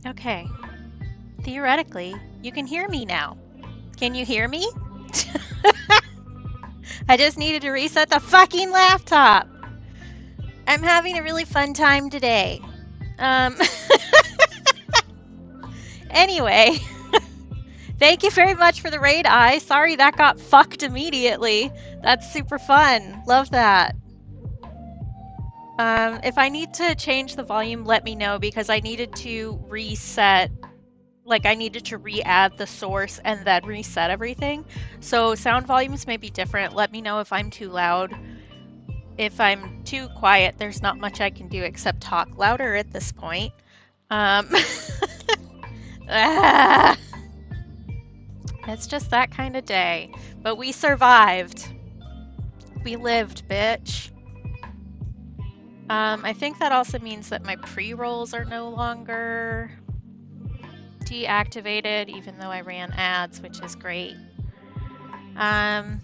Okay. Theoretically, you can hear me now. Can you hear me? I just needed to reset the fucking laptop. I'm having a really fun time today. Um, anyway, thank you very much for the raid, I. Sorry that got fucked immediately. That's super fun. Love that. If I need to change the volume, let me know because I needed to reset, like I needed to re-add the source and then reset everything. So sound volumes may be different. Let me know if I'm too loud. If I'm too quiet, there's not much I can do except talk louder at this point. It's just that kind of day. But we survived. We lived, bitch. I think that also means that my pre-rolls are no longer deactivated, even though I ran ads, which is great. I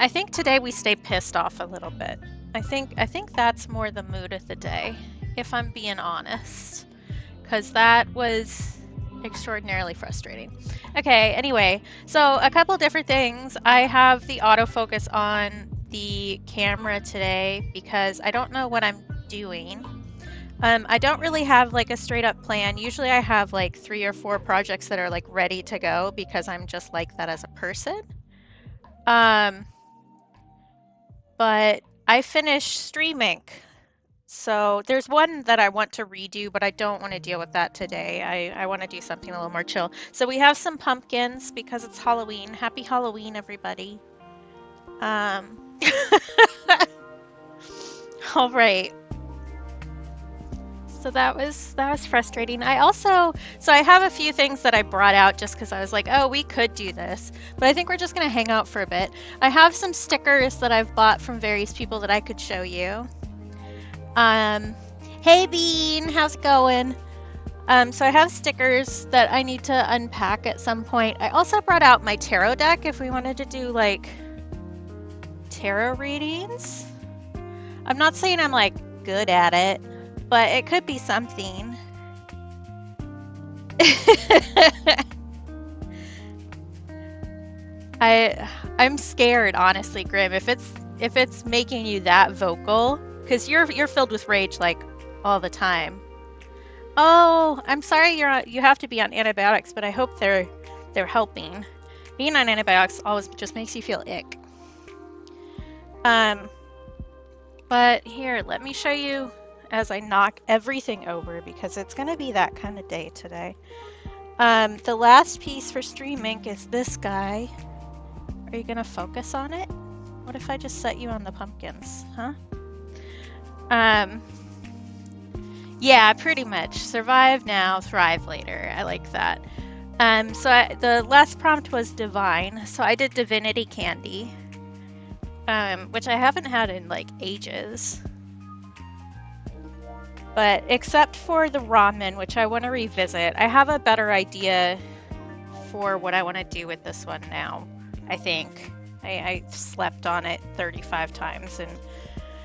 think today we stay pissed off a little bit. I think that's more the mood of the day, if I'm being honest, because that was extraordinarily frustrating. Okay, anyway, so a couple different things. I have the autofocus on the camera today because I don't know what I'm doing. I don't really have like a straight up plan. Usually I have like 3 or 4 projects that are like ready to go because I'm just like that as a person. But I finished StreamINK. So there's one that I want to redo, but I don't want to deal with that today. I want to do something a little more chill. So we have some pumpkins because it's Halloween. Happy Halloween, everybody. All right. So that was frustrating. So I have a few things that I brought out just because I was like, oh, we could do this, but I think we're just gonna hang out for a bit. I have some stickers that I've bought from various people that I could show you. Hey Bean, how's it going? So I have stickers that I need to unpack at some point. I also brought out my tarot deck if we wanted to do like tarot readings. I'm not saying I'm like good at it, but it could be something. I'm scared, honestly, Grim. If it's making you that vocal, because you're filled with rage like all the time. Oh, I'm sorry you have to be on antibiotics, but I hope they're helping. Being on antibiotics always just makes you feel ick. But here, let me show you as I knock everything over because it's gonna be that kind of day today. The last piece for StreamINK is this guy. Are you gonna focus on it? What if I just set you on the pumpkins, huh? Yeah, pretty much. Survive now, thrive later. I like that. The last prompt was divine, so I did divinity candy, which I haven't had in like ages. But except for the ramen, which I want to revisit, I have a better idea for what I want to do with this one now. I think I slept on it 35 times, and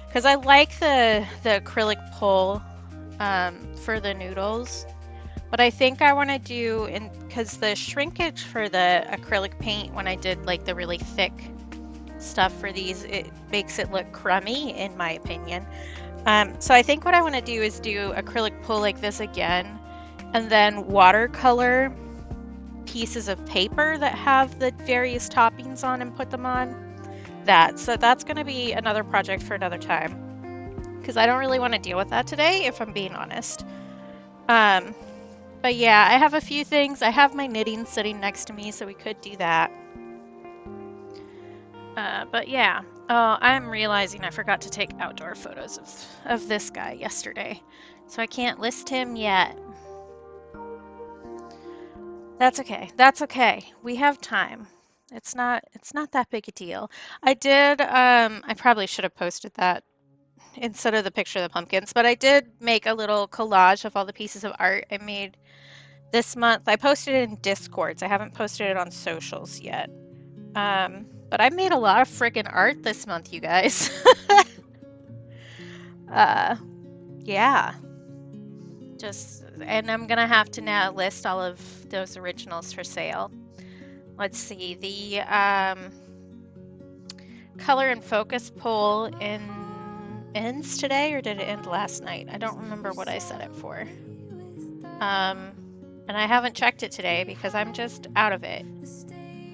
because I like the acrylic pull for the noodles, but I think I want to do, because the shrinkage for the acrylic paint when I did like the really thick stuff for these, it makes it look crummy in my opinion. So I think what I want to do is do acrylic pull like this again, and then watercolor pieces of paper that have the various toppings on and put them on that. So that's going to be another project for another time because I don't really want to deal with that today, if I'm being honest. But yeah, I have a few things. I have my knitting sitting next to me, so we could do that. But yeah. Oh, I'm realizing I forgot to take outdoor photos of this guy yesterday, so I can't list him yet. That's okay. That's okay. We have time. It's not that big a deal. I probably should have posted that instead of the picture of the pumpkins, but I did make a little collage of all the pieces of art I made this month. I posted it in Discords. I haven't posted it on socials yet. But I made a lot of friggin' art this month, you guys. Yeah. And I'm gonna have to now list all of those originals for sale. Let's see, the color and focus poll ends today, or did it end last night? I don't remember what I set it for. And I haven't checked it today because I'm just out of it.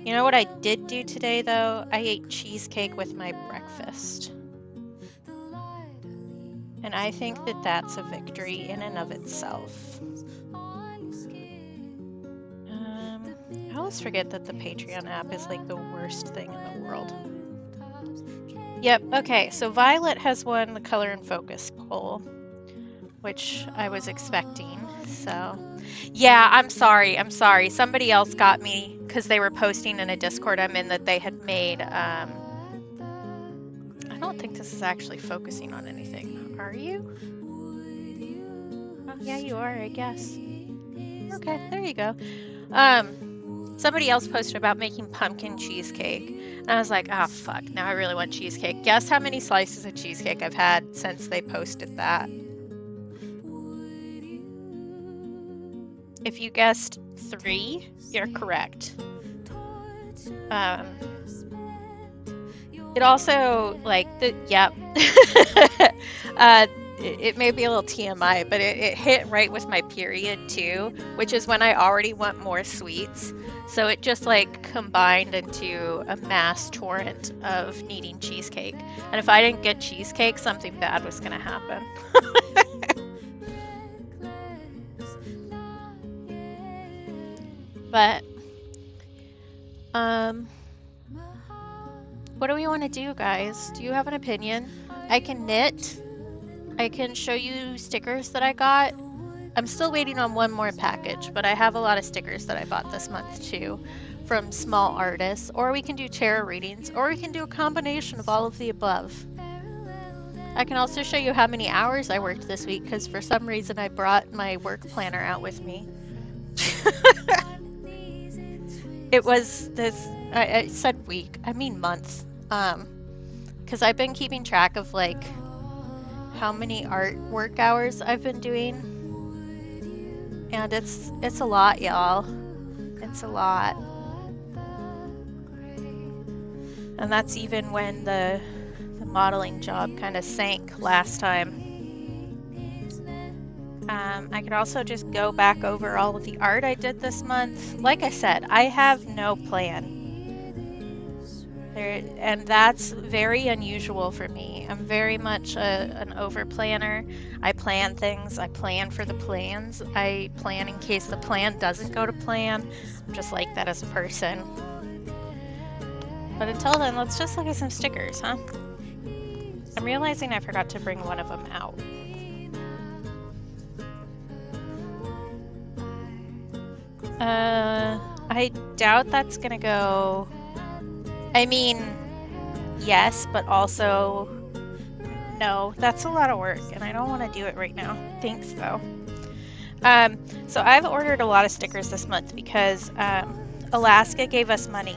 You know what I did do today though? I ate cheesecake with my breakfast. And I think that that's a victory in and of itself. I always forget that the Patreon app is like the worst thing in the world. Yep, okay, so Violet has won the color and focus poll, which I was expecting, so. Yeah, I'm sorry. Somebody else got me because they were posting in a Discord I'm in that they had made, I don't think this is actually focusing on anything. Are you? Oh, yeah, you are, I guess. Okay, there you go. Somebody else posted about making pumpkin cheesecake. And I was like, ah, fuck, now I really want cheesecake. Guess how many slices of cheesecake I've had since they posted that? If you guessed 3, you're correct. It also, like, yep. It may be a little TMI, but it hit right with my period too, which is when I already want more sweets. So it just like combined into a mass torrent of needing cheesecake. And if I didn't get cheesecake, something bad was gonna happen. But, what do we want to do, guys? Do you have an opinion? I can knit. I can show you stickers that I got. I'm still waiting on one more package, but I have a lot of stickers that I bought this month too from small artists. Or we can do tarot readings, or we can do a combination of all of the above. I can also show you how many hours I worked this week because for some reason I brought my work planner out with me. It was this, I said week, I mean month, because I've been keeping track of like how many work hours I've been doing, and it's a lot, y'all. It's a lot. And that's even when the modeling job kind of sank last time. I could also just go back over all of the art I did this month. Like I said, I have no plan. And that's very unusual for me. I'm very much an over planner. I plan things. I plan for the plans. I plan in case the plan doesn't go to plan. I'm just like that as a person. But until then, let's just look at some stickers, huh? I'm realizing I forgot to bring one of them out. I doubt that's gonna go. I mean, yes, but also no. That's a lot of work, and I don't want to do it right now. Thanks, though. So I've ordered a lot of stickers this month because Alaska gave us money.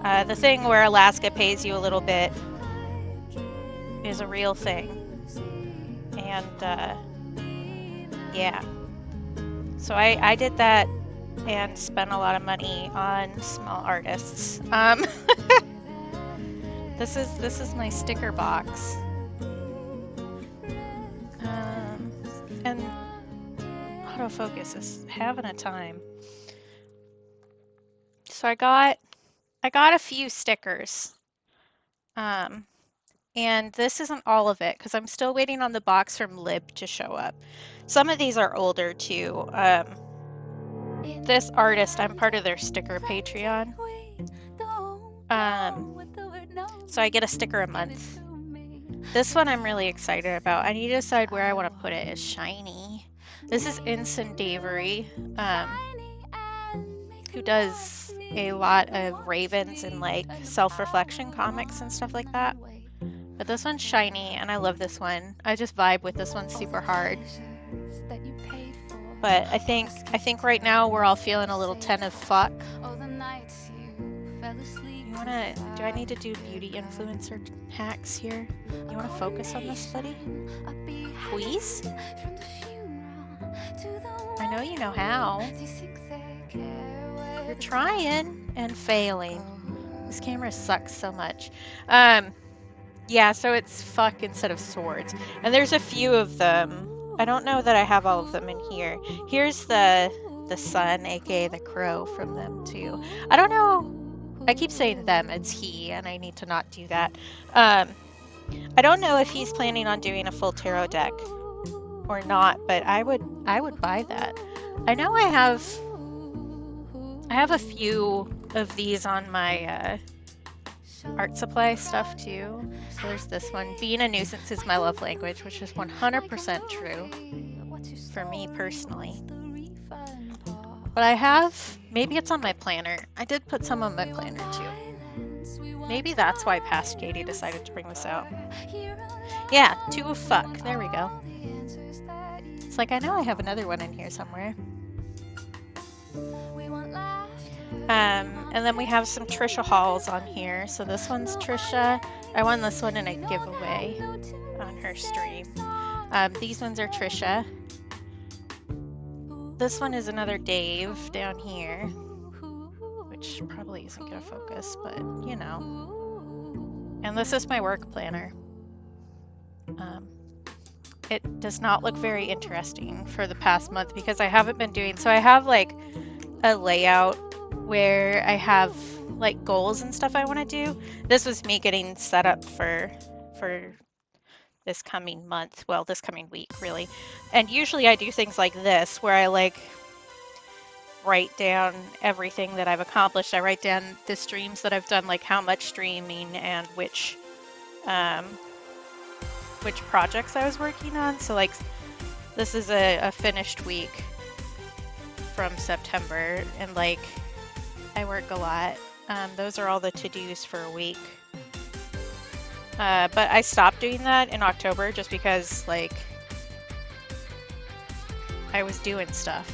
The thing where Alaska pays you a little bit is a real thing, and yeah. So I did that and spent a lot of money on small artists. This is my sticker box. And autofocus is having a time. So I got a few stickers. And this isn't all of it because I'm still waiting on the box from Lib to show up. Some of these are older too. This artist, I'm part of their sticker Patreon. So I get a sticker a month. This one I'm really excited about. I need to decide where I want to put it. It's shiny. This is Ensign Davery, who does a lot of Ravens and like self-reflection comics and stuff like that. But this one's shiny and I love this one. I just vibe with this one super hard. But I think right now we're all feeling a little 10 of fuck. Do I need to do beauty influencer hacks here? You wanna focus on this, buddy? Please? I know you know how. You're trying and failing. This camera sucks so much. Yeah, so it's fuck instead of swords. And there's a few of them. I don't know that I have all of them in here. Here's the sun, aka the crow from them too. I don't know. I keep saying them, it's he, and I need to not do that. I don't know if he's planning on doing a full tarot deck or not, but I would buy that. I know I have a few of these on my art supply stuff too. So there's this one. Being a nuisance is my love language, which is 100% true for me personally. But I have, maybe it's on my planner. I did put some on my planner too. Maybe that's why Past Katie decided to bring this out. Yeah, 2 of fuck. There we go. It's like, I know I have another one in here somewhere. And then we have some Trisha hauls on here. So this one's Trisha. I won this one in a giveaway on her stream. These ones are Trisha. This one is another Dave down here, which probably isn't gonna focus, but you know. And this is my work planner. It does not look very interesting for the past month because I haven't been doing, so I have like a layout where I have like goals and stuff I want to do. This was me getting set up for this coming month, well, this coming week really. And usually I do things like this where I like write down everything that I've accomplished. I write down the streams that I've done, like how much streaming and which projects I was working on. So like this is a finished week from September, and like I work a lot. Those are all the to-dos for a week. But I stopped doing that in October just because like I was doing stuff.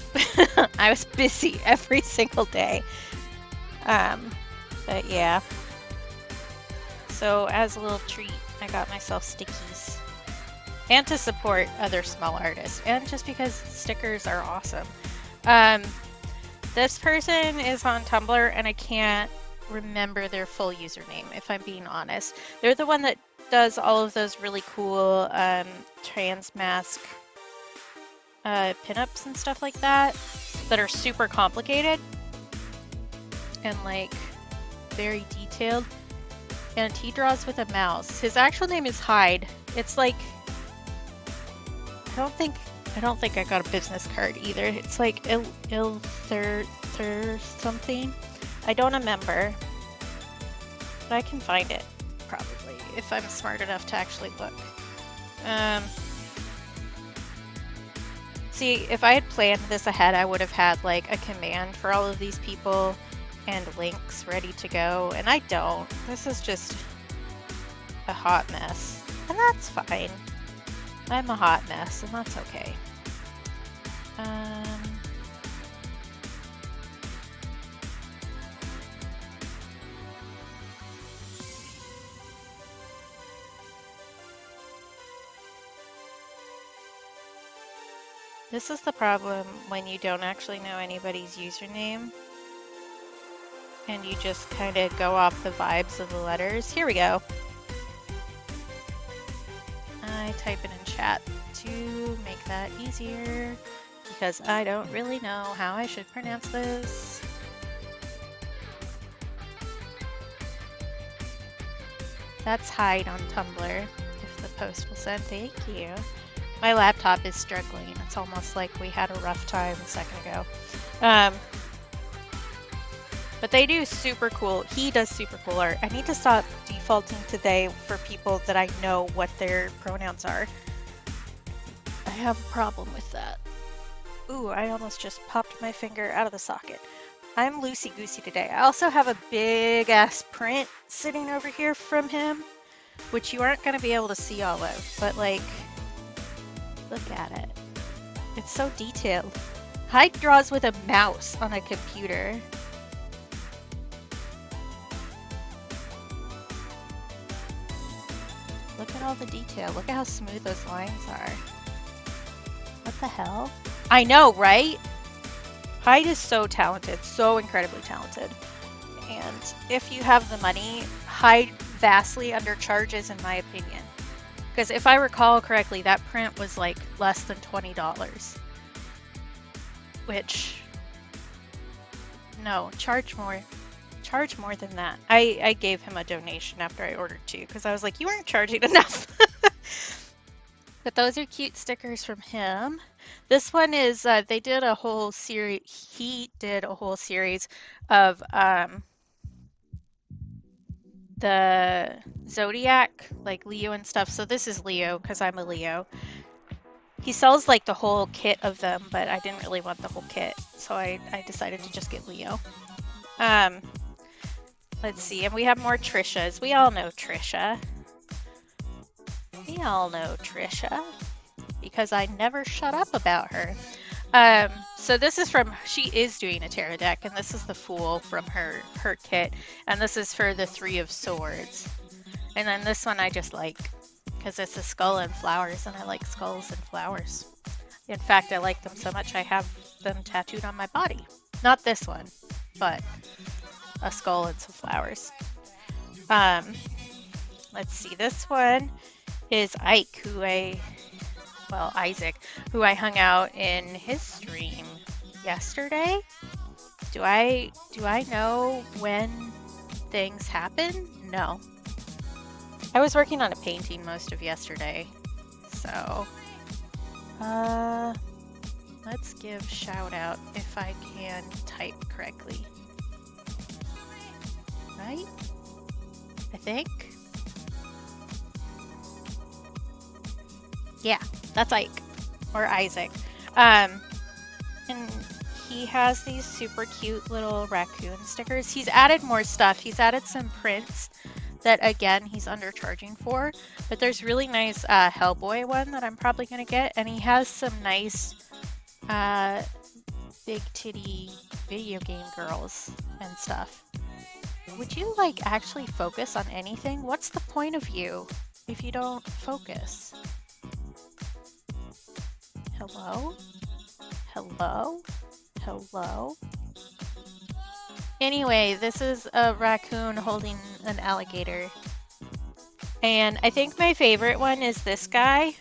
I was busy every single day. But yeah. So as a little treat, I got myself stickies. And to support other small artists. And just because stickers are awesome. This person is on Tumblr and I can't remember their full username, if I'm being honest. They're the one that does all of those really cool trans mask pinups and stuff like that are super complicated and like very detailed. And he draws with a mouse. His actual name is Hyde. It's like, I don't think I got a business card either. It's like Ilthur something. I don't remember, but I can find it probably if I'm smart enough to actually look. See, if I had planned this ahead, I would have had like a command for all of these people and links ready to go, and I don't. This is just a hot mess, and that's fine. I'm a hot mess, and that's okay. This is the problem when you don't actually know anybody's username and you just kind of go off the vibes of the letters. Here we go. I type it in chat to make that easier because I don't really know how I should pronounce this. That's Hyde on Tumblr, if the post will send. Thank you. My laptop is struggling. It's almost like we had a rough time a second ago. But they do super cool. He does super cool art. I need to stop defaulting today for people that I know what their pronouns are. I have a problem with that. Ooh, I almost just popped my finger out of the socket. I'm loosey-goosey today. I also have a big-ass print sitting over here from him, which you aren't going to be able to see all of, but like, look at it. It's so detailed. Hyde draws with a mouse on a computer. Look at all the detail. Look at how smooth those lines are. What the hell? I know, right? Hyde is so talented, so incredibly talented. And if you have the money, Hyde vastly undercharges in my opinion. Because if I recall correctly, that print was like less than $20. Which, no, charge more. Charge more than that. I gave him a donation after I ordered 2 because I was like, you weren't charging enough. But those are cute stickers from him. This one is, they did a whole series, he did a whole series of the Zodiac, like Leo and stuff. So this is Leo because I'm a Leo. He sells like the whole kit of them, but I didn't really want the whole kit. So I decided to just get Leo. Let's see, and we have more Trishas. We all know Trisha. We all know Trisha because I never shut up about her. So this is from, she is doing a tarot deck, and this is the Fool from her kit, and this is for the 3 of Swords. And then this one I just like because it's a skull and flowers, and I like skulls and flowers. In fact, I like them so much I have them tattooed on my body. Not this one, but a skull and some flowers. Let's see, this one is Isaac, who I hung out in his stream yesterday. Do I know when things happen? No. I was working on a painting most of yesterday, so let's give shout out if I can type correctly. Right? I think. Yeah, that's Ike or Isaac. And he has these super cute little raccoon stickers. He's added more stuff. He's added some prints that, again, he's undercharging for. But there's really nice Hellboy one that I'm probably going to get. And he has some nice big titty video game girls and stuff. Would you, like, actually focus on anything? What's the point of you if you don't focus? Hello? Hello? Hello? Anyway, this is a raccoon holding an alligator. And I think my favorite one is this guy.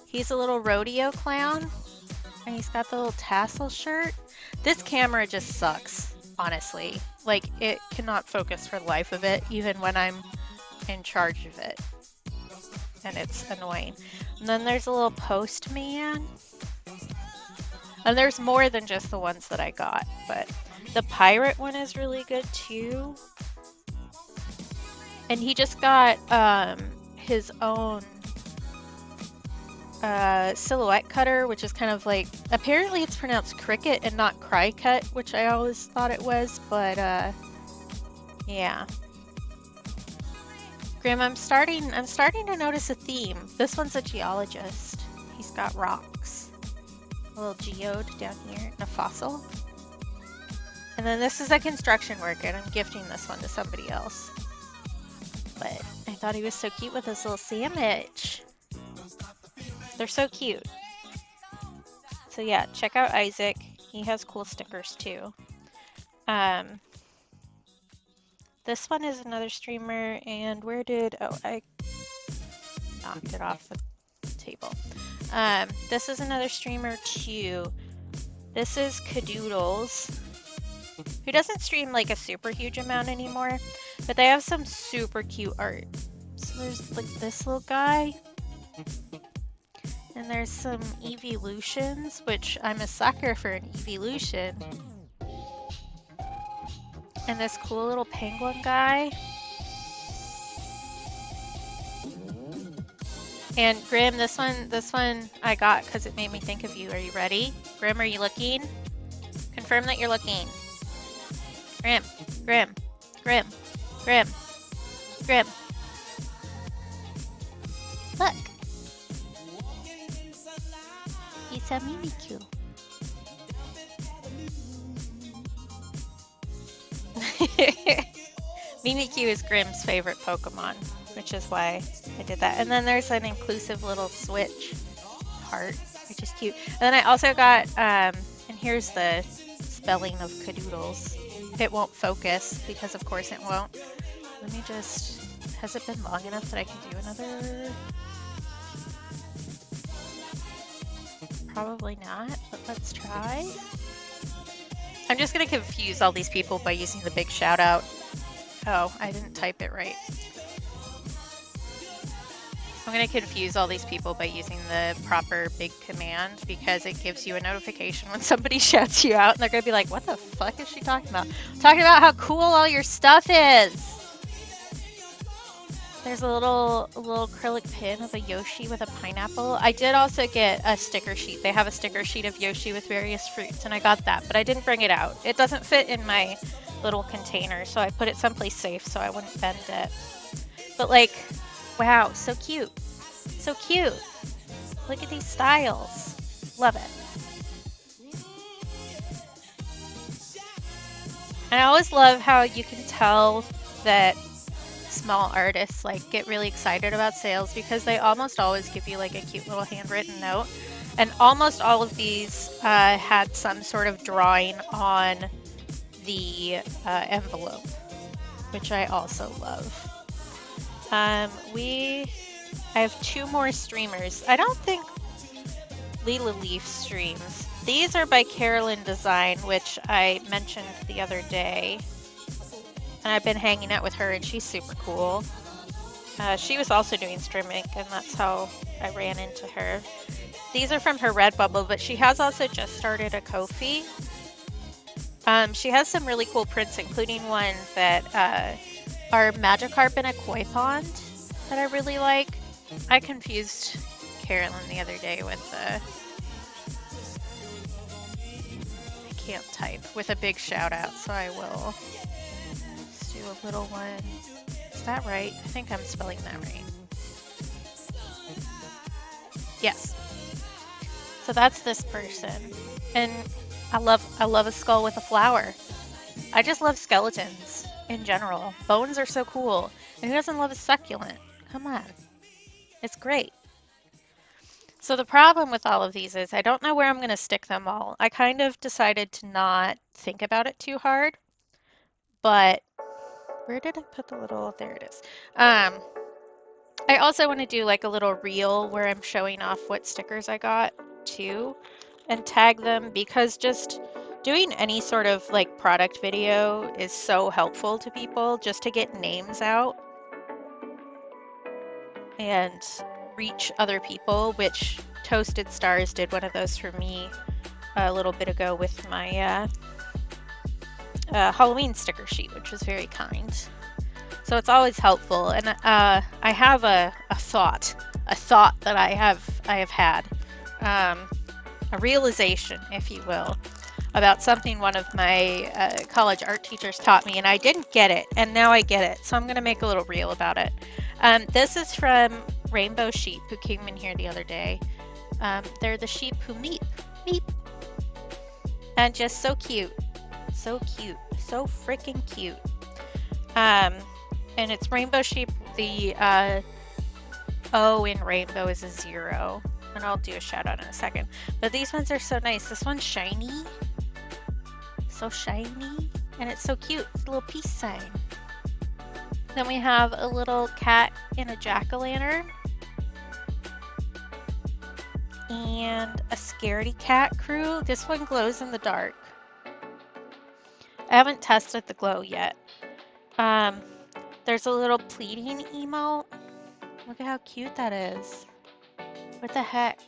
He's a little rodeo clown. And he's got the little tassel shirt. This camera just sucks, honestly. Like, it cannot focus for the life of it, even when I'm in charge of it. And it's annoying. And then there's a little postman. And there's more than just the ones that I got, but the pirate one is really good too. And he just got his own silhouette cutter, which is kind of like, apparently it's pronounced cricket and not cry cut, which I always thought it was, but yeah. Grim, I'm starting to notice a theme. This one's a geologist. He's got rocks. A little geode down here and a fossil. And then this is a construction worker, and I'm gifting this one to somebody else. But I thought he was so cute with his little sandwich. They're so cute. So yeah, check out Isaac. He has cool stickers too. This one is another streamer, and where did, oh, I knocked it off the table. This is another streamer too. This is Cadoodles, who doesn't stream like a super huge amount anymore, but they have some super cute art. So there's like this little guy, and there's some evolutions, which I'm a sucker for an evolution. And this cool little penguin guy. And Grim, this one I got because it made me think of you. Are you ready? Grim, are you looking? Confirm that you're looking. Grim, Grim, Grim, Grim, Grim. Look. He's a Mimikyu. Mimikyu is Grimm's favorite Pokemon, which is why I did that. And then there's an inclusive little switch heart. which is cute. And then I also got, and here's the spelling of cadoodles. It won't focus because of course it won't. Let me just, has it been long enough that I can do another? Probably not, but let's try. I'm just gonna confuse all these people by using the big shout out. Oh, I didn't type it right. I'm going to confuse all these people by using the proper big command because it gives you a notification when somebody shouts you out and they're going to be like, what the fuck is she talking about? Talking about how cool all your stuff is. There's a little acrylic pin of a Yoshi with a pineapple. I did also get a sticker sheet. They have a sticker sheet of Yoshi with various fruits and I got that, but I didn't bring it out. It doesn't fit in my little container, so I put it someplace safe so I wouldn't bend it. But like, wow, so cute. So cute. Look at these styles. Love it. And I always love how you can tell that small artists like get really excited about sales because they almost always give you like a cute little handwritten note. And almost all of these had some sort of drawing on the envelope, which I also love. I have 2 more streamers. I don't think Lila Leaf streams. These are by Carolyn Design, which I mentioned the other day. And I've been hanging out with her and she's super cool. She was also doing StreamINK and that's how I ran into her. These are from her Redbubble, but she has also just started a Ko-fi. She has some really cool prints, including one that are Magikarp in a koi pond that I really like. I confused Carolyn the other day with I can't type, with a big shout out, so I will just do a little one. Is that right? I think I'm spelling that right. Yes. So that's this person. And I love a skull with a flower. I just love skeletons in general. Bones are so cool. And who doesn't love a succulent? Come on. It's great. So the problem with all of these is I don't know where I'm going to stick them all. I kind of decided to not think about it too hard. But where did I put the little, there it is. I also want to do like a little reel where I'm showing off what stickers I got too and tag them because just doing any sort of like product video is so helpful to people just to get names out and reach other people, which Toasted Stars did one of those for me a little bit ago with my Halloween sticker sheet, which was very kind. So it's always helpful. And I have a thought that I have had, a realization, if you will, about something one of my college art teachers taught me, and I didn't get it, and now I get it. So I'm going to make a little reel about it. This is from Rainbow Sheep, who came in here the other day. They're the sheep who meep, meep. And just so cute. So cute. So freaking cute. And it's Rainbow Sheep. The O in rainbow is a 0. And I'll do a shout out in a second. But these ones are so nice. This one's shiny. So shiny. And it's so cute. It's a little peace sign. Then we have a little cat in a jack-o'-lantern. And a scaredy cat crew. This one glows in the dark. I haven't tested the glow yet. There's a little pleading emote. Look at how cute that is. What the heck?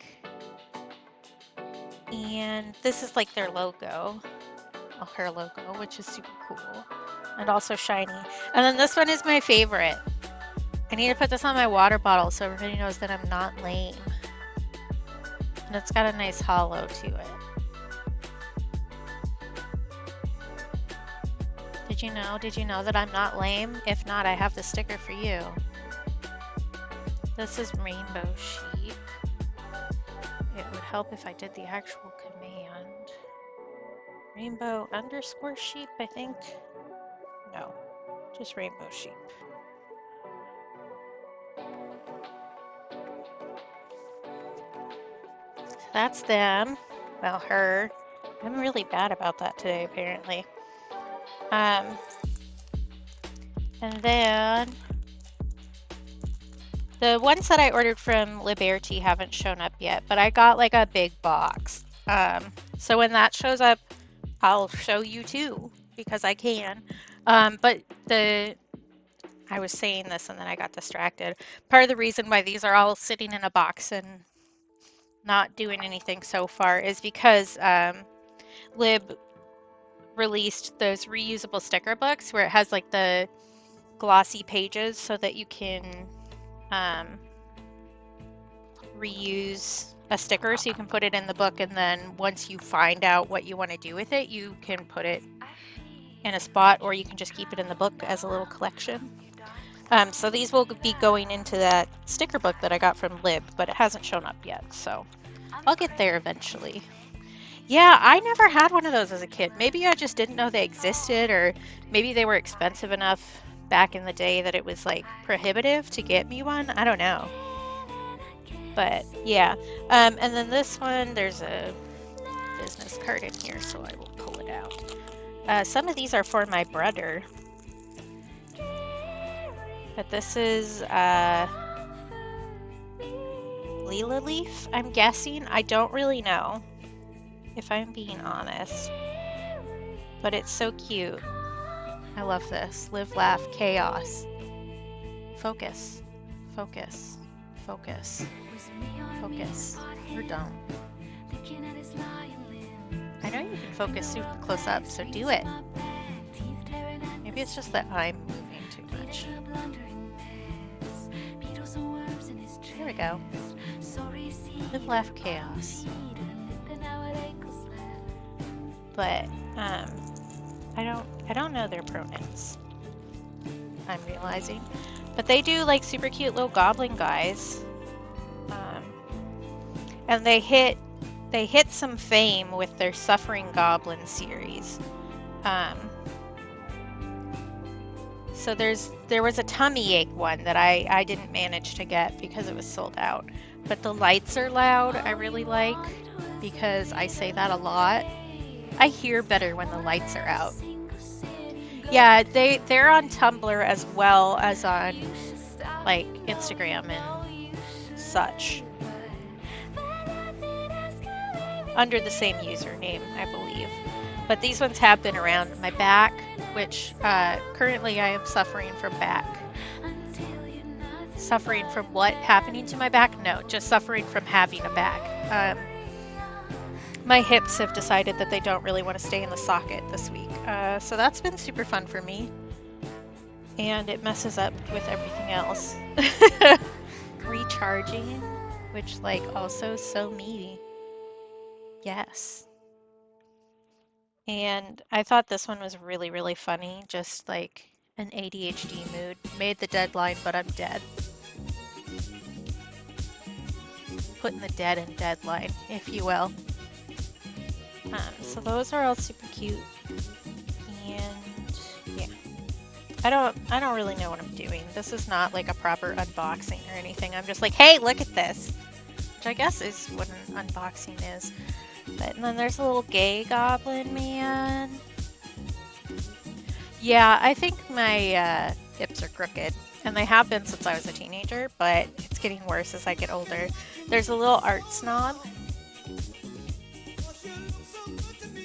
And this is like their logo. Well, her logo, which is super cool. And also shiny. And then this one is my favorite. I need to put this on my water bottle so everybody knows that I'm not lame. And it's got a nice hollow to it. Did you know? Did you know that I'm not lame? If not, I have the sticker for you. This is Rainbow Sheep. It would help if I did the actual command. Rainbow _ sheep, I think. No, just Rainbow Sheep. that's them. Well, her. I'm really bad about that today, apparently. And then the ones that I ordered from Liberty haven't shown up yet, but I got like a big box. So when that shows up, I'll show you too, because I can. But I was saying this and then I got distracted. Part of the reason why these are all sitting in a box and not doing anything so far is because Lib released those reusable sticker books where it has like the glossy pages so that you can reuse a sticker, so you can put it in the book, and then once you find out what you want to do with it, you can put it in a spot, or you can just keep it in the book as a little collection. So these will be going into that sticker book that I got from Lib, but it hasn't shown up yet, so I'll get there eventually. Yeah, I never had one of those as a kid. Maybe I just didn't know they existed, or maybe they were expensive enough back in the day that it was like prohibitive to get me one. I don't know. But yeah, and then this one, there's a business card in here, so I will pull it out. Some of these are for my brother. But this is Lila Leaf, I'm guessing. I don't really know, if I'm being honest. But it's so cute. I love this. Live, laugh, chaos. Focus. Focus. Focus. Focus. Or don't. I know you can focus super close up, so do it. Maybe it's just that I'm moving too much. Here we go. Live, laugh, chaos. But I don't know their pronouns, I'm realizing. But they do like super cute little goblin guys. And they hit some fame with their Suffering Goblin series. So there was a tummy ache one that I didn't manage to get because it was sold out. But the lights are loud, I really like, because I say that a lot. I hear better when the lights are out. Yeah, they're on Tumblr as well as on like Instagram and such. Under the same username, I believe. But these ones have been around. My back, which currently I am suffering from back. Suffering from what happening to my back? No, just suffering from having a back. My hips have decided that they don't really want to stay in the socket this week. So that's been super fun for me. And it messes up with everything else. Recharging, which like also so me. Yes. And I thought this one was really, really funny. Just like an ADHD mood. Made the deadline, but I'm dead. Putting the dead in deadline, if you will. So those are all super cute. And yeah. I don't really know what I'm doing. This is not like a proper unboxing or anything. I'm just like, hey, look at this. Which I guess is what an unboxing is. But and then there's a little gay goblin man. Yeah, I think my hips are crooked. And they have been since I was a teenager, but it's getting worse as I get older. There's a little art snob.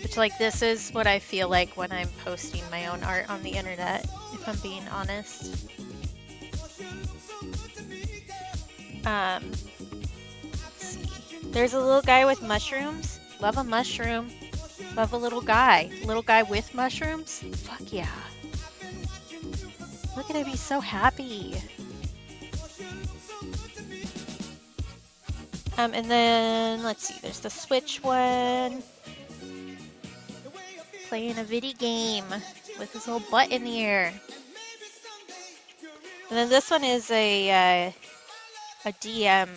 Which, like, this is what I feel like when I'm posting my own art on the internet, if I'm being honest. Let's see. There's a little guy with mushrooms. Love a mushroom. Love a little guy. Little guy with mushrooms? Fuck yeah. Look at him, he's so happy. And then, let's see, there's the Switch one. Playing a video game with his little butt in the air. And then this one is a DM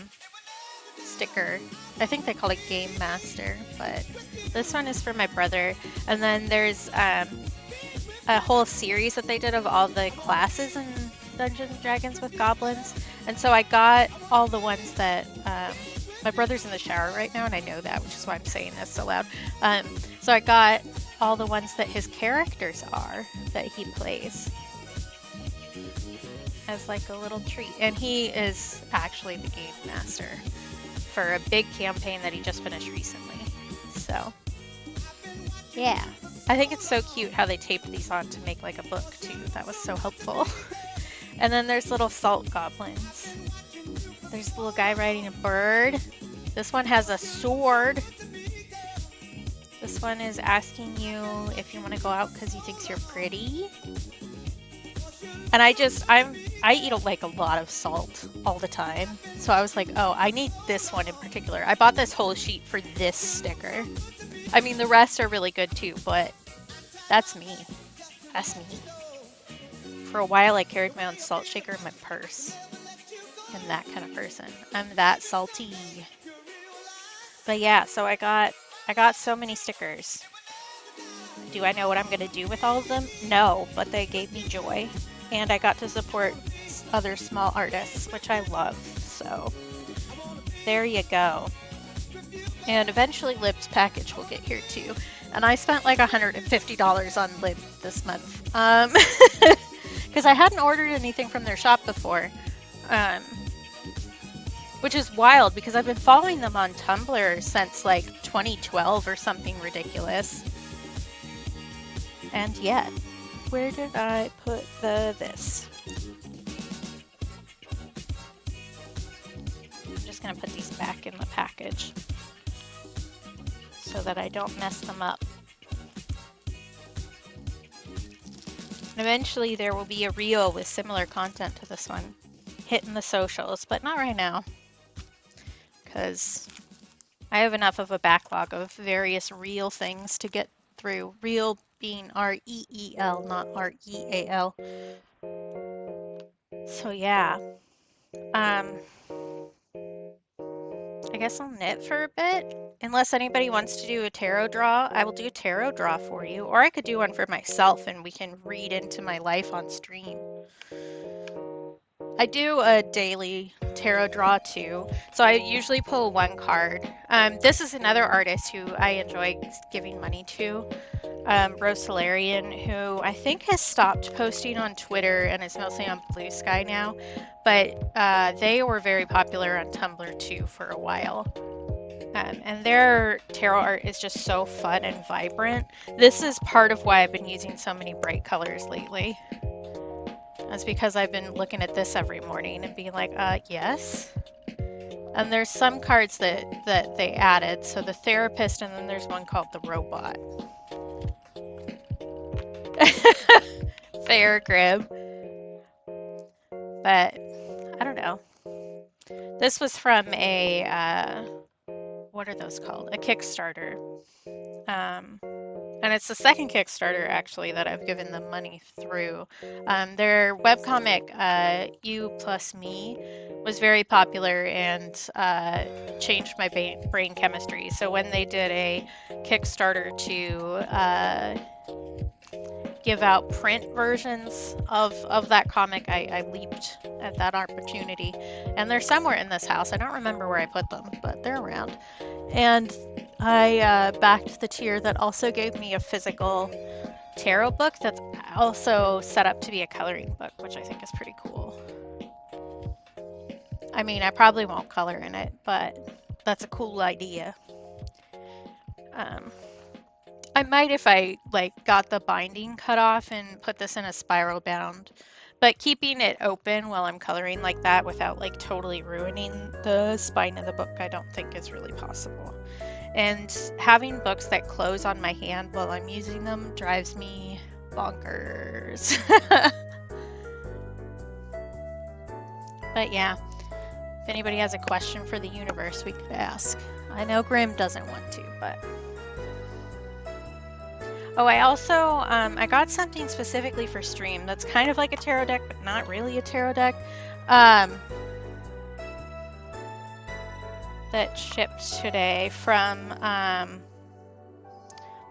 sticker. I think they call it Game Master, but this one is for my brother. And then there's a whole series that they did of all the classes in Dungeons & Dragons with goblins. And so I got all the ones that My brother's in the shower right now, and I know that, which is why I'm saying this so loud. So I got all the ones that his characters are that he plays as like a little treat. And he is actually the game master for a big campaign that he just finished recently. So yeah, I think it's so cute how they taped these on to make like a book too. That was so helpful. And then there's little salt goblins. There's a little guy riding a bird. This one has a sword. This one is asking you if you want to go out because he thinks you're pretty. And I eat like a lot of salt all the time. So I was like, oh, I need this one in particular. I bought this whole sheet for this sticker. I mean, the rest are really good too, but that's me. That's me. For a while, I carried my own salt shaker in my purse. I'm that kind of person. I'm that salty. But yeah, so I got so many stickers. Do I know what I'm going to do with all of them? No, but they gave me joy. And I got to support other small artists, which I love. So there you go. And eventually Lib's package will get here too. And I spent like $150 on Lib this month. Because I hadn't ordered anything from their shop before. Which is wild because I've been following them on Tumblr since like 2012 or something ridiculous. And yet, where did I put this? I'm just gonna put these back in the package so that I don't mess them up. And eventually there will be a reel with similar content to this one hitting the socials, but not right now. Because I have enough of a backlog of various reel things to get through. Reel being R-E-E-L, not R-E-A-L. So yeah. I guess I'll knit for a bit. Unless anybody wants to do a tarot draw, I will do a tarot draw for you. Or I could do one for myself and we can read into my life on stream. I do a daily tarot draw too, so I usually pull one card. This is another artist who I enjoy giving money to, Rose Solarian, who I think has stopped posting on Twitter and is mostly on Blue Sky now, but they were very popular on Tumblr too for a while. And their tarot art is just so fun and vibrant. This is part of why I've been using so many bright colors lately. That's because I've been looking at this every morning and being like, yes. And there's some cards that they added. So the therapist, and then there's one called the robot. Fair Grib. But I don't know. This was from a, what are those called? A Kickstarter. And it's the second Kickstarter, actually, that I've given them money through. Their webcomic, You Plus Me, was very popular and changed my brain chemistry. So when they did a Kickstarter to give out print versions of that comic, I leaped at that opportunity. And they're somewhere in this house. I don't remember where I put them, but they're around. And I backed the tier that also gave me a physical tarot book that's also set up to be a coloring book, which I think is pretty cool. I mean, I probably won't color in it, but that's a cool idea. I might if I got the binding cut off and put this in a spiral bound, but keeping it open while I'm coloring like that without totally ruining the spine of the book, I don't think is really possible. And having books that close on my hand while I'm using them drives me bonkers. But yeah, if anybody has a question for the universe, we could ask. I know Grim doesn't want to, but... Oh, I also, I got something specifically for stream that's kind of like a tarot deck, but not really a tarot deck. That shipped today from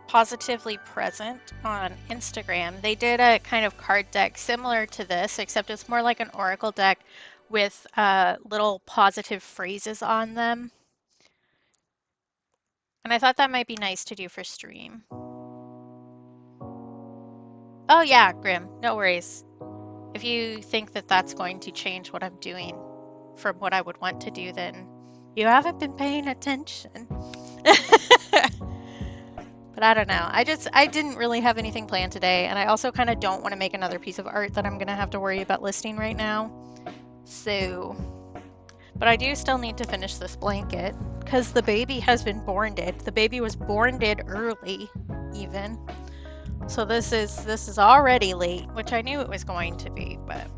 Positively Present on Instagram. They did a kind of card deck similar to this, except it's more like an oracle deck with little positive phrases on them. And I thought that might be nice to do for stream. Oh yeah, Grim, no worries. If you think that that's going to change what I'm doing from what I would want to do, then you haven't been paying attention. But I don't know. I didn't really have anything planned today, and I also kind of don't want to make another piece of art that I'm going to have to worry about listing right now. So, but I do still need to finish this blanket because the baby has been bornded. The baby was bornded early, even. So this is already late, which I knew it was going to be, but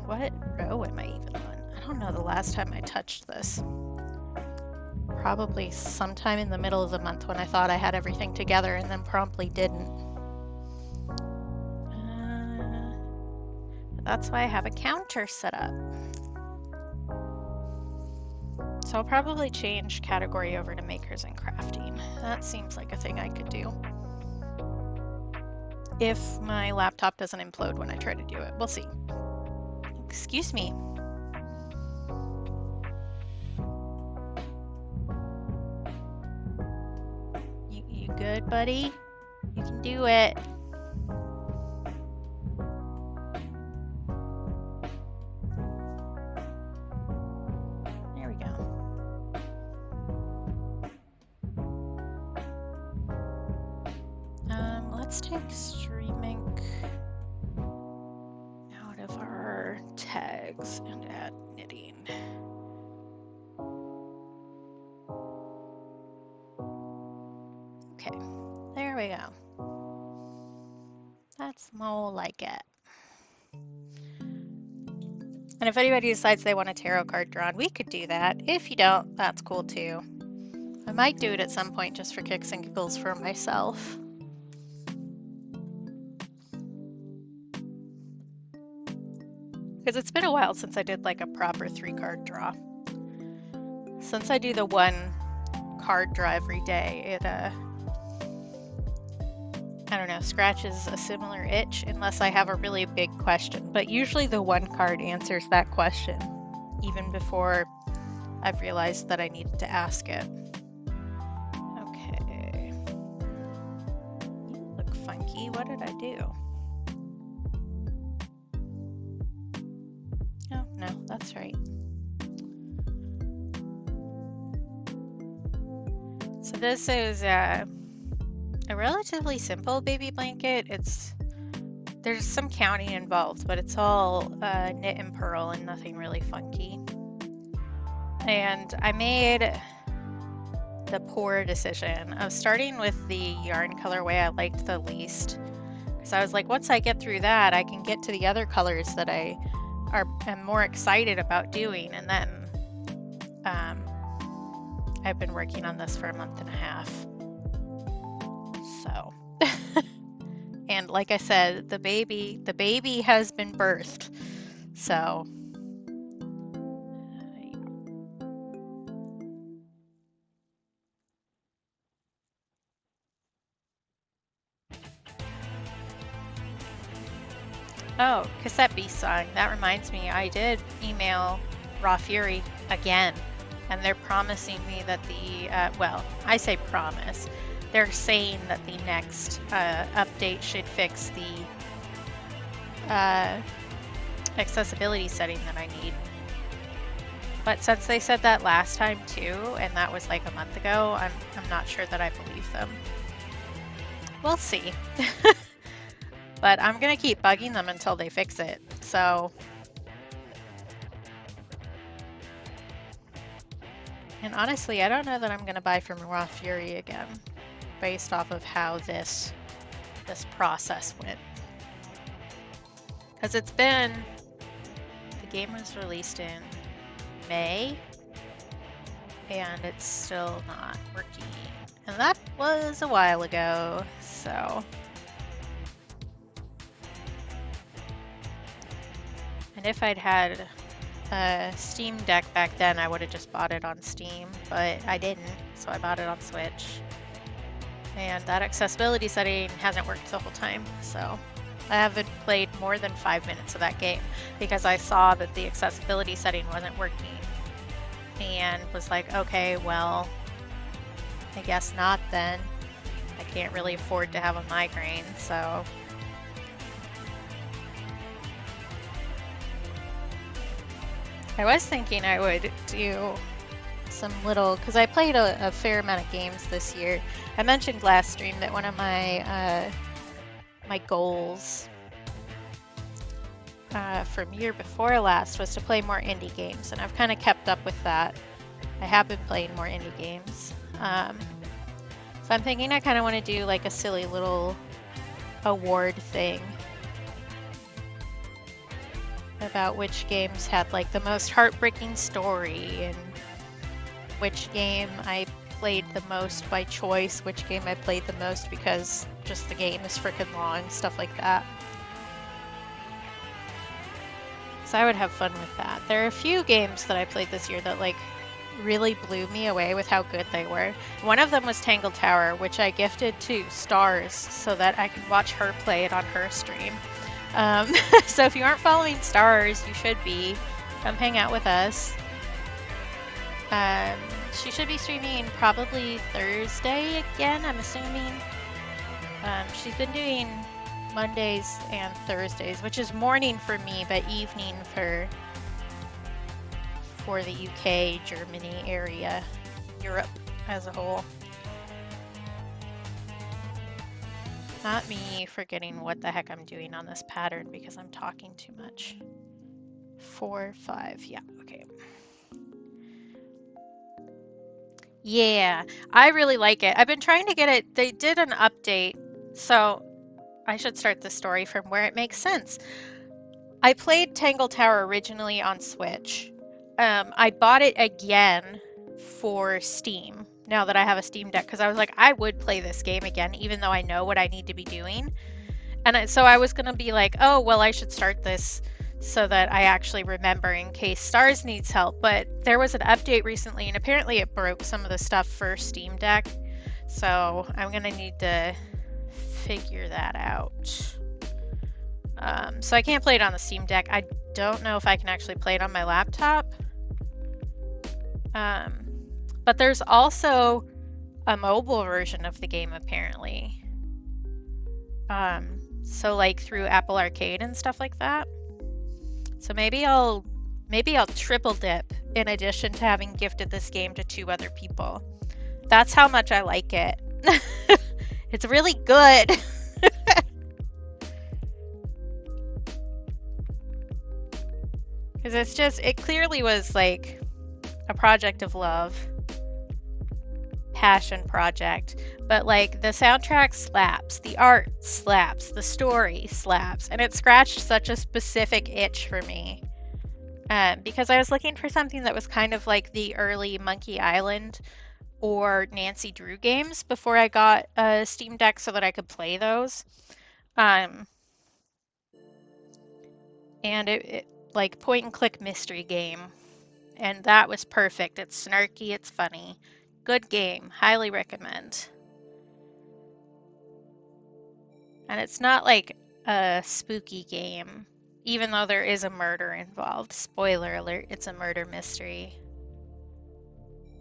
what row am I even on? I don't know the last time I touched this. Probably sometime in the middle of the month when I thought I had everything together and then promptly didn't. That's why I have a counter set up. So I'll probably change category over to makers and crafting. That seems like a thing I could do. If my laptop doesn't implode when I try to do it. We'll see. Excuse me. You good, buddy? You can do it. There we go. Let's take StreamINK out of our tags and add knitting. Okay, there we go. That's more like it. And if anybody decides they want a tarot card drawn, we could do that. If you don't, that's cool too. I might do it at some point just for kicks and giggles for myself. Because it's been a while since I did like a proper 3-card draw. Since I do the 1 card draw every day, it I don't know, scratches a similar itch unless I have a really big question. But usually the 1 card answers that question, even before I've realized that I needed to ask it. Okay. You look funky. What did I do? Oh, no, that's right. So this is a relatively simple baby blanket. There's some counting involved, but it's all knit and purl and nothing really funky. And I made the poor decision of starting with the yarn colorway I liked the least, because I was like, once I get through that, I can get to the other colors that I am more excited about doing. And then I've been working on this for a month and a half. So, and like I said, the baby has been birthed. So, oh, Cassette Beast song. That reminds me, I did email Raw Fury again, and they're promising me that the, well, I say promise. They're saying that the next update should fix the accessibility setting that I need. But since they said that last time too, and that was like a month ago, I'm not sure that I believe them. We'll see. But I'm gonna keep bugging them until they fix it. So, and honestly, I don't know that I'm gonna buy from Raw Fury again, based off of how this process went. Because it's been, the game was released in May, and it's still not working. And that was a while ago, so. And if I'd had a Steam Deck back then, I would have just bought it on Steam, but I didn't, so I bought it on Switch. And that accessibility setting hasn't worked the whole time, so I haven't played more than 5 minutes of that game because I saw that the accessibility setting wasn't working. and was like, okay, well, I guess not then. I can't really afford to have a migraine, so. I was thinking I would do some little, because I played a fair amount of games this year. I mentioned last stream that one of my my goals from year before last was to play more indie games, and I've kind of kept up with that. I have been playing more indie games. So I'm thinking I kind of want to do like a silly little award thing about which games had like the most heartbreaking story, and which game I played the most by choice, which game I played the most because just the game is freaking long, stuff like that. So I would have fun with that. There are a few games that I played this year that like really blew me away with how good they were. One of them was Tangled Tower, which I gifted to Stars so that I could watch her play it on her stream. So if you aren't following Stars, you should be. Come hang out with us. She should be streaming probably Thursday again, I'm assuming. She's been doing Mondays and Thursdays, which is morning for me, but evening for the UK, Germany area, Europe as a whole. Not me forgetting what the heck I'm doing on this pattern because I'm talking too much. 4, 5, yeah, okay. Yeah, I really like it. I've been trying to get it. They did an update, so I should start the story from where it makes sense. I played Tangled Tower originally on Switch. I bought it again for Steam now that I have a Steam Deck because I was like, I would play this game again even though I know what I need to be doing. And so I was going to be like, oh, well, I should start this so that I actually remember in case Stars needs help. But there was an update recently and apparently it broke some of the stuff for Steam Deck. So I'm going to need to figure that out. So I can't play it on the Steam Deck. I don't know if I can actually play it on my laptop. But there's also a mobile version of the game apparently. So like through Apple Arcade and stuff like that. So maybe I'll triple dip in addition to having gifted this game to 2 other people. That's how much I like it. It's really good. Because it clearly was like a project of love, passion project, but like the soundtrack slaps, the art slaps, the story slaps, and it scratched such a specific itch for me. Because I was looking for something that was kind of like the early Monkey Island or Nancy Drew games before I got a Steam Deck so that I could play those. And it like point and click mystery game, and that was perfect. It's snarky, it's funny, good game, highly recommend. And it's not like a spooky game, even though there is a murder involved. Spoiler alert, it's a murder mystery.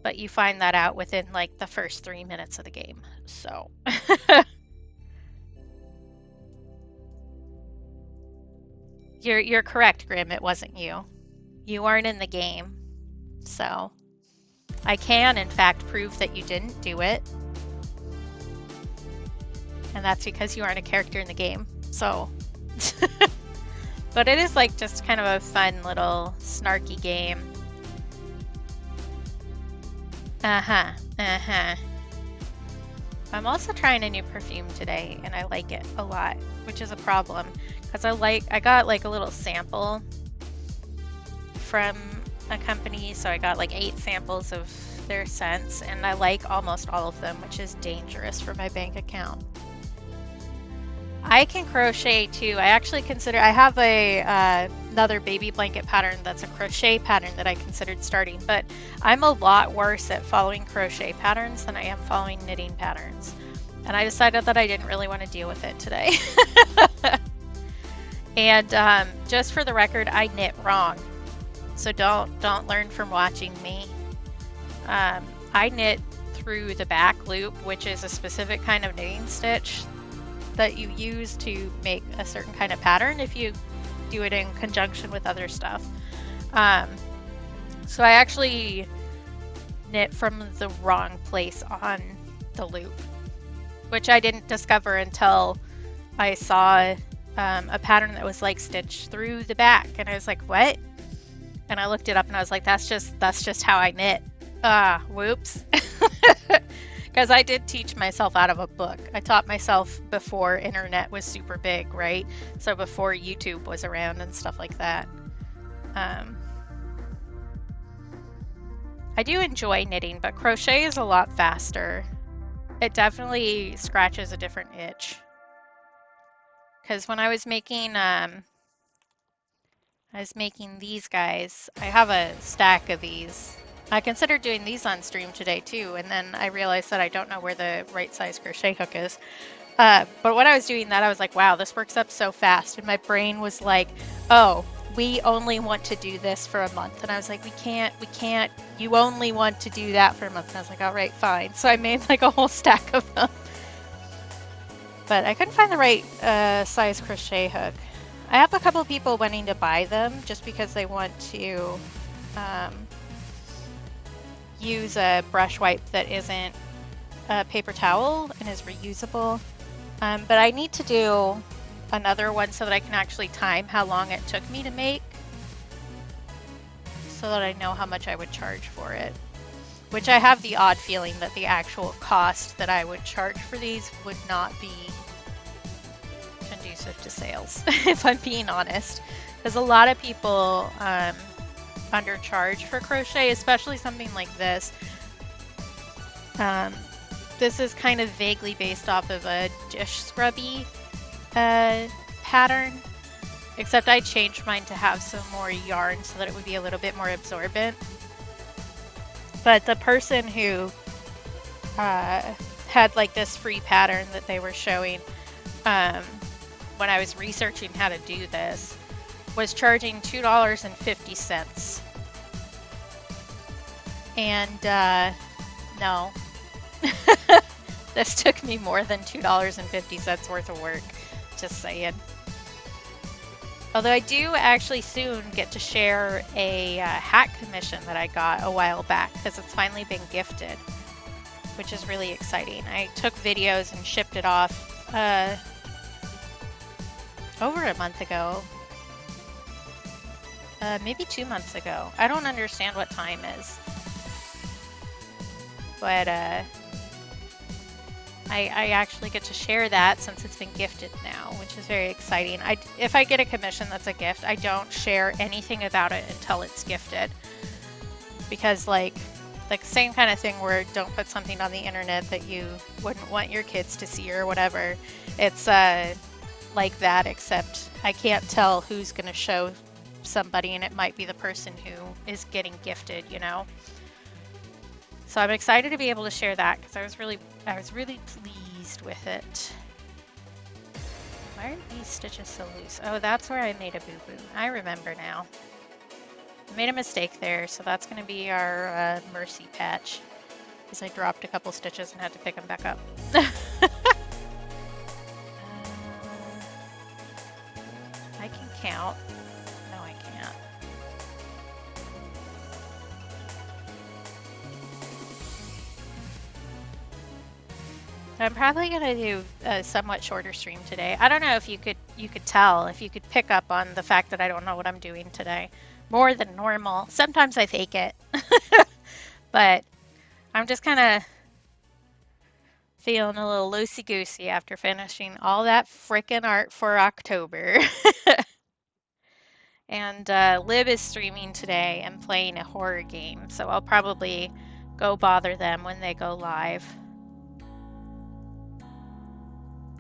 But you find that out within like the first 3 minutes of the game, so. You're correct, Grim, it wasn't you. You weren't in the game. So, I can, in fact, prove that you didn't do it. And that's because you aren't a character in the game. So, but it is like just kind of a fun little snarky game. I'm also trying a new perfume today, and I like it a lot, which is a problem. Because I got like a little sample from a company, so I got like 8 samples of their scents, and I like almost all of them, which is dangerous for my bank account. I can crochet too. I actually I have another baby blanket pattern that's a crochet pattern that I considered starting, but I'm a lot worse at following crochet patterns than I am following knitting patterns. And I decided that I didn't really want to deal with it today. And just for the record, I knit wrong. So don't learn from watching me. I knit through the back loop, which is a specific kind of knitting stitch that you use to make a certain kind of pattern if you do it in conjunction with other stuff. So I actually knit from the wrong place on the loop, which I didn't discover until I saw a pattern that was like stitched through the back, and I was like, what? And I looked it up and I was like, that's just how I knit. Whoops. Because I did teach myself out of a book. I taught myself before internet was super big, right? So before YouTube was around and stuff like that. I do enjoy knitting, but crochet is a lot faster. It definitely scratches a different itch. Because when I was making these guys, I have a stack of these. I considered doing these on stream today too, and then I realized that I don't know where the right size crochet hook is. But when I was doing that, I was like, wow, this works up so fast. And my brain was like, oh, we only want to do this for a month. And I was like, we can't, you only want to do that for a month. And I was like, all right, fine. So I made like a whole stack of them. But I couldn't find the right size crochet hook. I have a couple of people wanting to buy them just because they want to use a brush wipe that isn't a paper towel and is reusable. But I need to do another one so that I can actually time how long it took me to make, so that I know how much I would charge for it. Which I have the odd feeling that the actual cost that I would charge for these would not be conducive to sales, if I'm being honest. Because a lot of people undercharge for crochet, especially something like this. This is kind of vaguely based off of a dish scrubby pattern, except I changed mine to have some more yarn so that it would be a little bit more absorbent. But the person who had like this free pattern that they were showing when I was researching how to do this was charging $2.50. And no, this took me more than $2.50 worth of work, just saying. Although I do actually soon get to share a hat commission that I got a while back, because it's finally been gifted, which is really exciting. I took videos and shipped it off over a month ago. Maybe 2 months ago. I don't understand what time is. But I actually get to share that since it's been gifted now, which is very exciting. If I get a commission that's a gift, I don't share anything about it until it's gifted. Because like the same kind of thing where don't put something on the internet that you wouldn't want your kids to see or whatever. It's like that, except I can't tell who's going to show somebody, and it might be the person who is getting gifted, you know? So I'm excited to be able to share that because I was really pleased with it. Why are these stitches so loose? Oh, that's where I made a boo-boo. I remember now. I made a mistake there, so that's going to be our mercy patch, because I dropped a couple stitches and had to pick them back up. I can count. No, I can't. I'm probably gonna do a somewhat shorter stream today. I don't know if you could tell, if you could pick up on the fact that I don't know what I'm doing today. More than normal. Sometimes I fake it. But I'm just kind of feeling a little loosey-goosey after finishing all that frickin' art for October. And Lib is streaming today and playing a horror game, so I'll probably go bother them when they go live.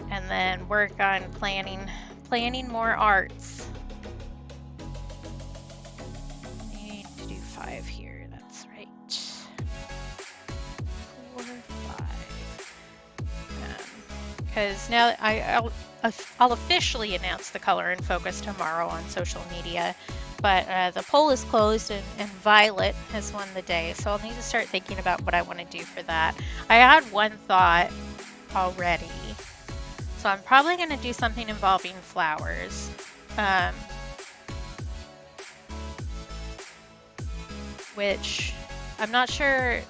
And then work on planning more arts. Need to do 5 here, that's right. 4, 5. Because now I'll officially announce the color and focus tomorrow on social media. But the poll is closed and Violet has won the day. So I'll need to start thinking about what I want to do for that. I had one thought already. So I'm probably going to do something involving flowers. Which I'm not sure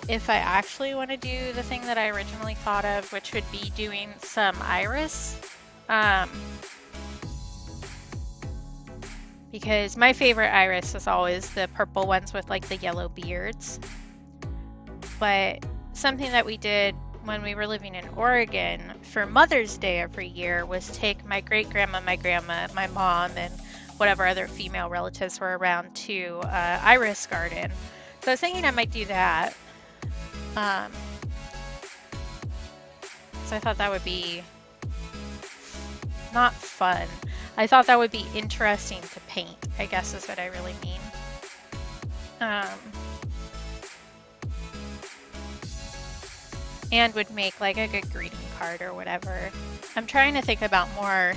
if I actually want to do the thing that I originally thought of, which would be doing some iris. Because my favorite iris is always the purple ones with like the yellow beards. But something that we did when we were living in Oregon for Mother's Day every year was take my great-grandma, my grandma, my mom, and whatever other female relatives were around to iris garden. So I was thinking I might do that. So I thought that would be not fun. I thought that would be interesting to paint, I guess is what I really mean. And would make like a good greeting card or whatever. I'm trying to think about more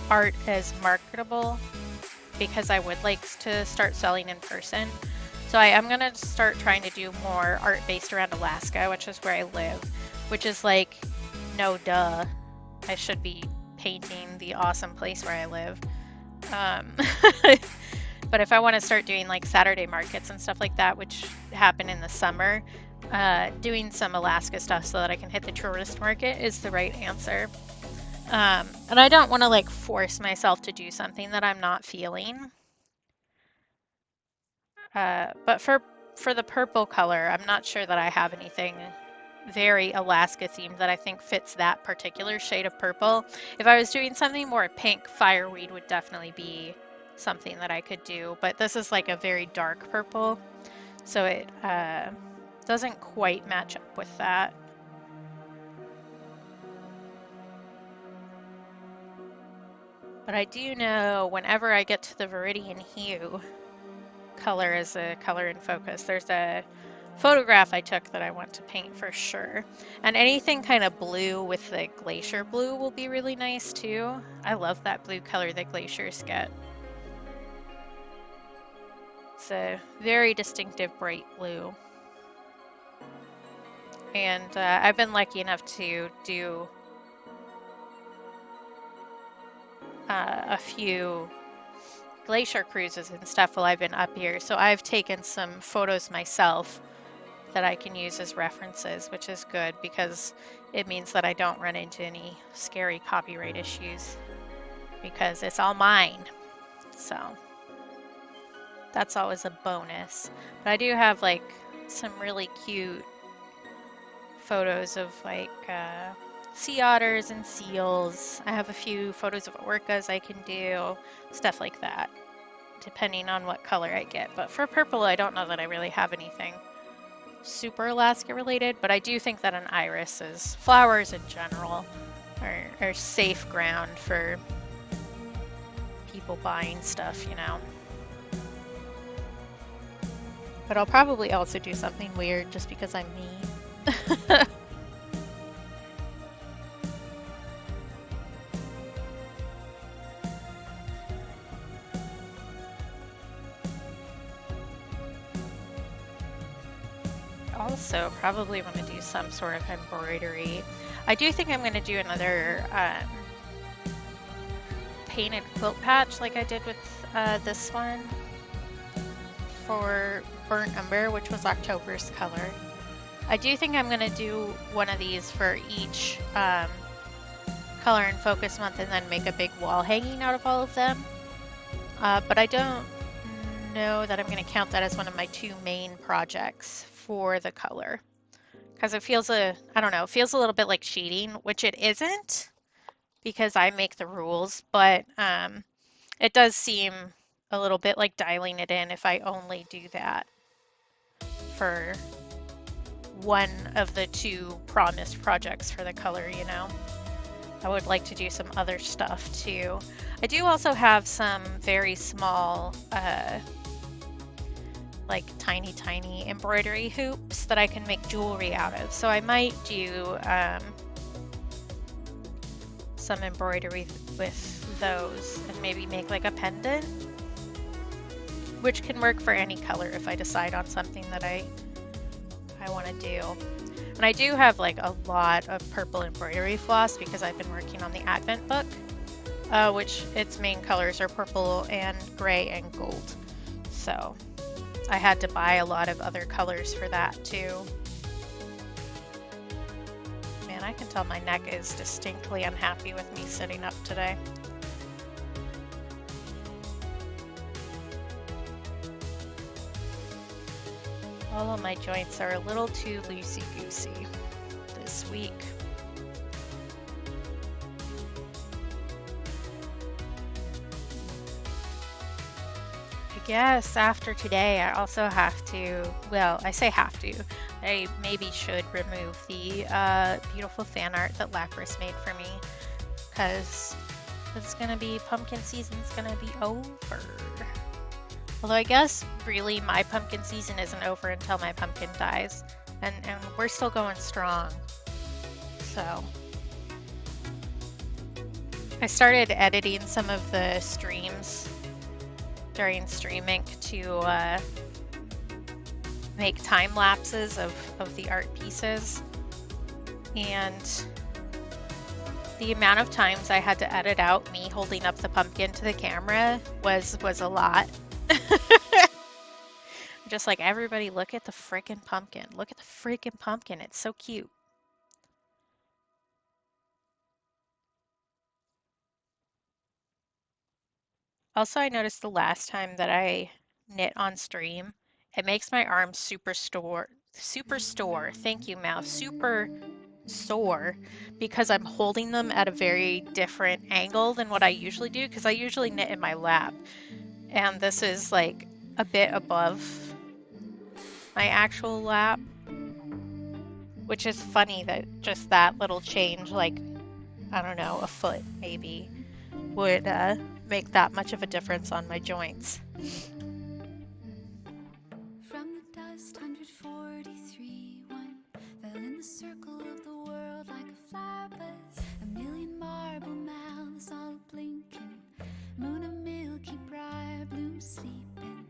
art as marketable because I would like to start selling in person. So I am going to start trying to do more art based around Alaska, which is where I live, which is like, no duh, I should be painting the awesome place where I live. But if I want to start doing like Saturday markets and stuff like that, which happen in the summer, doing some Alaska stuff so that I can hit the tourist market is the right answer. And I don't want to like force myself to do something that I'm not feeling. But for the purple color, I'm not sure that I have anything very Alaska themed that I think fits that particular shade of purple. If I was doing something more pink, fireweed would definitely be something that I could do, but this is like a very dark purple, so it doesn't quite match up with that. But I do know whenever I get to the Viridian Hue color as a color in focus, there's a photograph I took that I want to paint for sure. And anything kind of blue with the glacier blue will be really nice too. I love that blue color that glaciers get. It's a very distinctive bright blue. And I've been lucky enough to do a few glacier cruises and stuff while I've been up here. So I've taken some photos myself that I can use as references, which is good because it means that I don't run into any scary copyright issues because it's all mine. So that's always a bonus. But I do have like some really cute photos of like sea otters and seals. I have a few photos of orcas I can do, stuff like that, depending on what color I get. But for purple, I don't know that I really have anything super Alaska related, but I do think that an iris is, flowers in general are safe ground for people buying stuff, you know. But I'll probably also do something weird just because I'm me. Also, probably want to do some sort of embroidery. I do think I'm going to do another painted quilt patch like I did with this one for Burnt Umber, which was October's color. I do think I'm going to do one of these for each color and focus month and then make a big wall hanging out of all of them. But I don't know that I'm going to count that as one of my two main projects for the color, because it feels I don't know, it feels a little bit like cheating, which it isn't because I make the rules, but it does seem a little bit like dialing it in if I only do that for one of the two promised projects for the color, you know. I would like to do some other stuff too. I do also have some very small like tiny embroidery hoops that I can make jewelry out of. So I might do some embroidery with those and maybe make like a pendant, which can work for any color if I decide on something that I want to do. And I do have like a lot of purple embroidery floss because I've been working on the Advent book, which its main colors are purple and gray and gold. So I had to buy a lot of other colors for that too. Man, I can tell my neck is distinctly unhappy with me sitting up today. All of my joints are a little too loosey-goosey this week. I guess after today I also have to, well, I say have to, I maybe should remove the beautiful fan art that Lapras made for me, because it's gonna be, pumpkin season's gonna be over. Although I guess really my pumpkin season isn't over until my pumpkin dies, and we're still going strong. So I started editing some of the streams during StreamINK to make time lapses of the art pieces, and the amount of times I had to edit out me holding up the pumpkin to the camera was a lot. Just like, everybody look at the freaking pumpkin. Look at the freaking pumpkin. It's so cute. Also, I noticed the last time that I knit on stream, it makes my arms super sore. Thank you, Mouth. Super sore because I'm holding them at a very different angle than what I usually do, because I usually knit in my lap. And this is like a bit above my actual lap, which is funny that just that little change, like, I don't know, a foot maybe, would make that much of a difference on my joints. From the dust, 143, one fell in the circle of the world like a flower buzz, a million marble mouths all blinking, moon of milky briar bloom sleeping,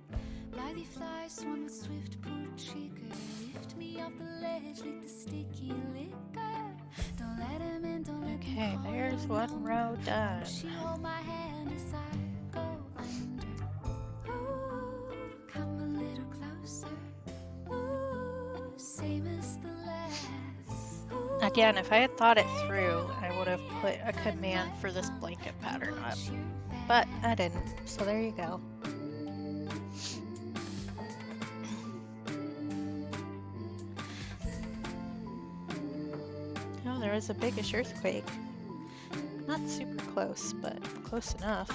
blithely flies swan with swift pulled trigger, lift me off the ledge, lick the sticky liquor, don't let him in, don't let him. Okay, there's one row done. She hold my hand as I go under. Ooh, come a little closer. Ooh, same as the last. Again, if I had thought it through, I would have put a command for this blanket pattern up, but I didn't, so there you go. Oh, there was a biggish earthquake. Not super close, but close enough.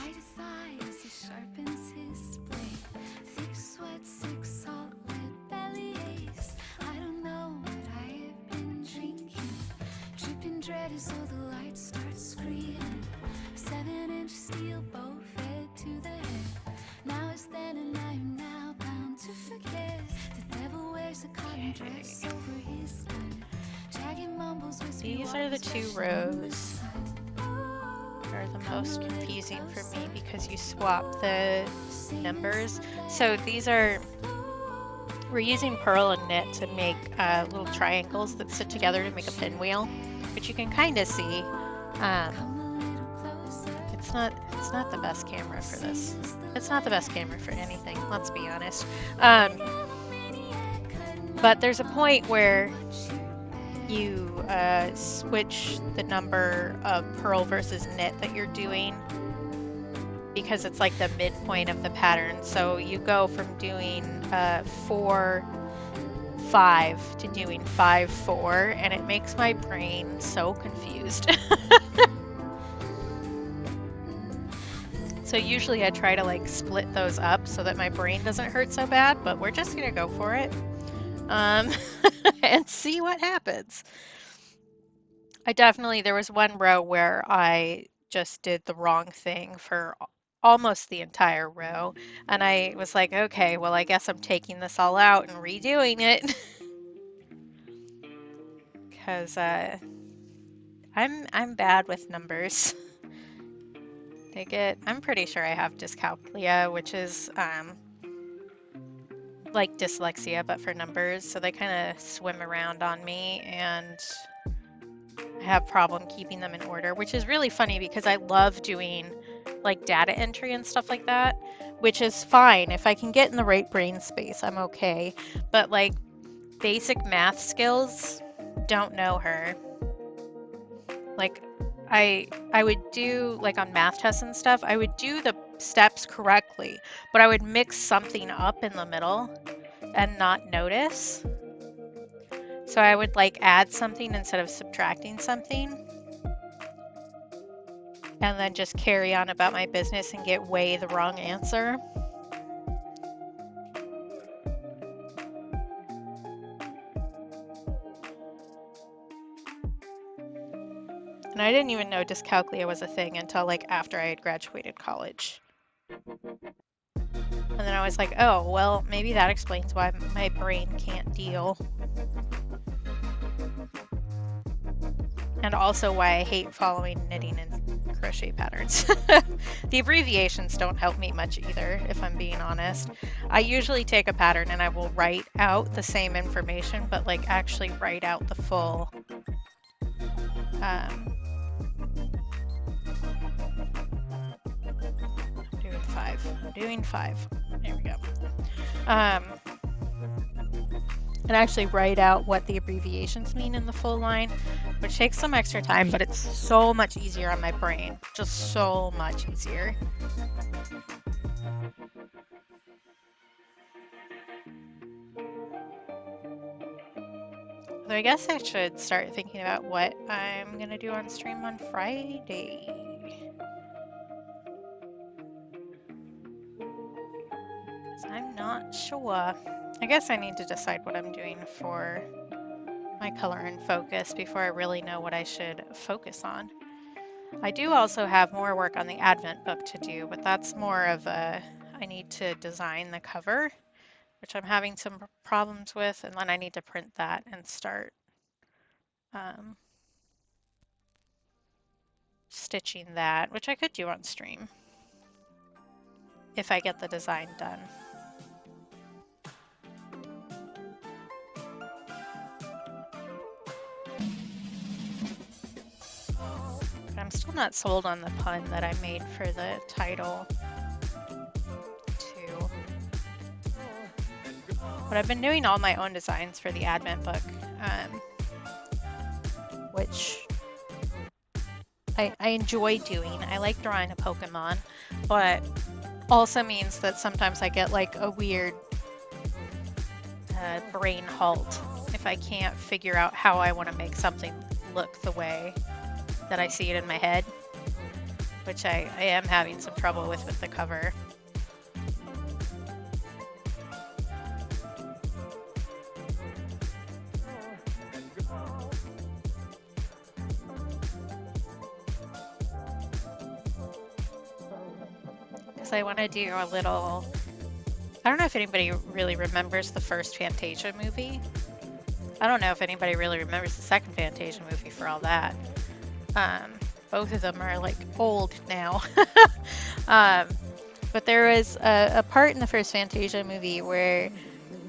These are the two rows that are the most confusing for me because you swap the numbers. So these are, we're using purl and knit to make little triangles that sit together to make a pinwheel, which you can kind of see. It's not the best camera for this. It's not the best camera for anything, let's be honest. But there's a point where you switch the number of purl versus knit that you're doing, because it's like the midpoint of the pattern. So you go from doing 4, 5 to doing 5, 4, and it makes my brain so confused. So usually I try to like split those up so that my brain doesn't hurt so bad, but we're just gonna go for it. And see what happens. There was one row where I just did the wrong thing for almost the entire row, and I was like, okay, well, I guess I'm taking this all out and redoing it. Because I I'm bad with numbers. I'm pretty sure I have dyscalculia, which is like dyslexia, but for numbers. So they kind of swim around on me, and I have problem keeping them in order, which is really funny because I love doing like data entry and stuff like that, which is fine. If I can get in the right brain space, I'm okay. But like basic math skills, don't know her. Like I would do like on math tests and stuff, I would do the steps correctly, but I would mix something up in the middle and not notice. So I would like add something instead of subtracting something, and then just carry on about my business and get way the wrong answer. And I didn't even know dyscalculia was a thing until like after I had graduated college. And then I was like, oh, well, maybe that explains why my brain can't deal. And also why I hate following knitting and crochet patterns. The abbreviations don't help me much either, if I'm being honest. I usually take a pattern and I will write out the same information, but like actually write out the full doing five. There we go. And actually write out what the abbreviations mean in the full line, which takes some extra time, but it's so much easier on my brain. Just so much easier. So I guess I should start thinking about what I'm gonna do on stream on Friday. I'm not sure. I guess I need to decide what I'm doing for my color and focus before I really know what I should focus on. I do also have more work on the Advent book to do, but that's more of a, I need to design the cover, which I'm having some problems with, and then I need to print that and start stitching that, which I could do on stream if I get the design done. But I'm still not sold on the pun that I made for the title too. But I've been doing all my own designs for the Advent book, which I enjoy doing. I like drawing a Pokemon, but also means that sometimes I get like a weird brain halt if I can't figure out how I want to make something look the way that I see it in my head, which I am having some trouble with the cover. Because I want to do a little, I don't know if anybody really remembers the first Fantasia movie. I don't know if anybody really remembers the second Fantasia movie for all that. Both of them are like old now. But there was a part in the first Fantasia movie where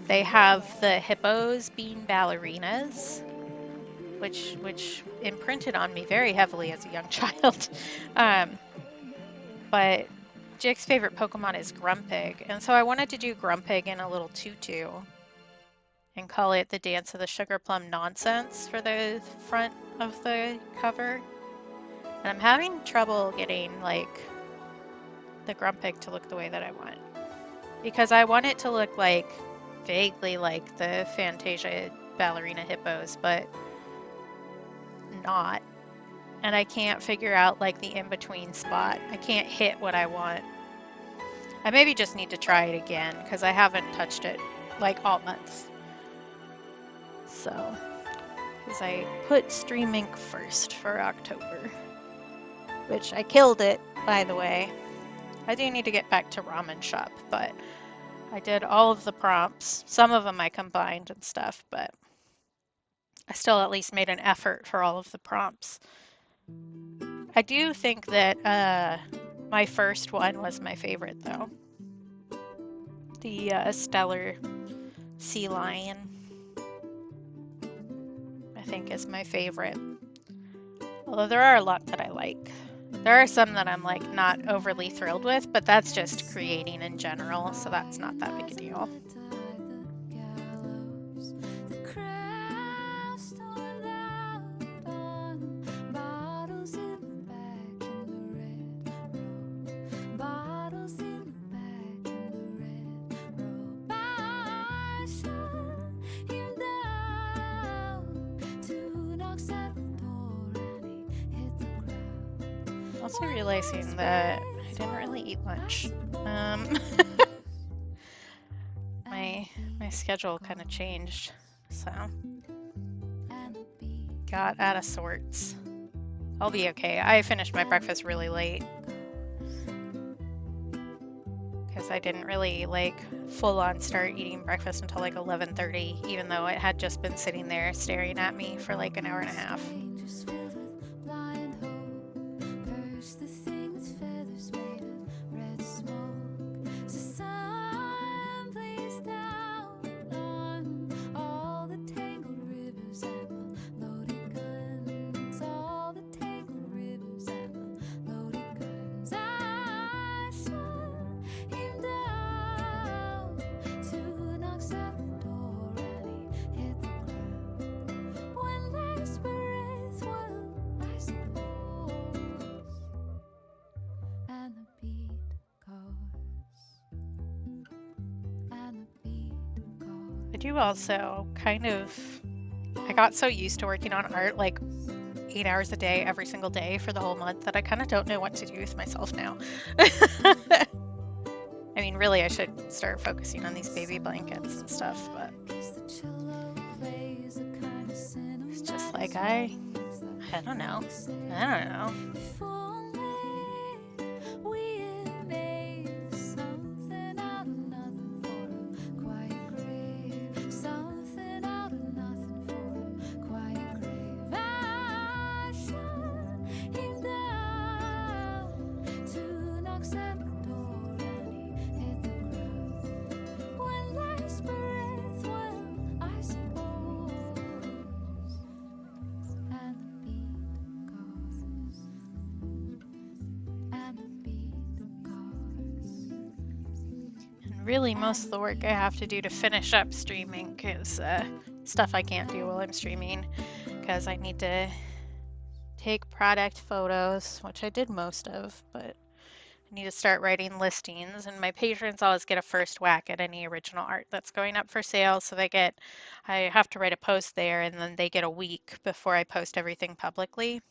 they have the hippos being ballerinas, which imprinted on me very heavily as a young child. But Jake's favorite Pokemon is Grumpig, and so I wanted to do Grumpig in a little tutu and call it the Dance of the Sugar Plum Nonsense for the front of the cover. And I'm having trouble getting like the Grumpig to look the way that I want, because I want it to look like vaguely like the Fantasia ballerina hippos, but not. And I can't figure out like the in-between spot. I can't hit what I want. I maybe just need to try it again because I haven't touched it like all months. So, because I put StreamINK first for October, which I killed it, by the way. I do need to get back to Ramen Shop, but I did all of the prompts. Some of them I combined and stuff, but I still at least made an effort for all of the prompts. I do think that my first one was my favorite, though. The Stellar Sea Lion, I think, is my favorite. Although there are a lot that I like. There are some that I'm like not overly thrilled with, but that's just creating in general, so that's not that big a deal. Also realizing that I didn't really eat lunch. My schedule kind of changed, so got out of sorts. I'll be okay. I finished my breakfast really late because I didn't really like full on start eating breakfast until like 11:30, even though it had just been sitting there staring at me for like an hour and a half. I do also I got so used to working on art like 8 hours a day, every single day for the whole month that I kind of don't know what to do with myself now. I mean, really, I should start focusing on these baby blankets and stuff, but it's just like, I don't know. Really, most of the work I have to do to finish up StreamINK is stuff I can't do while I'm streaming, because I need to take product photos, which I did most of, but I need to start writing listings, and my patrons always get a first whack at any original art that's going up for sale, so I have to write a post there, and then they get a week before I post everything publicly.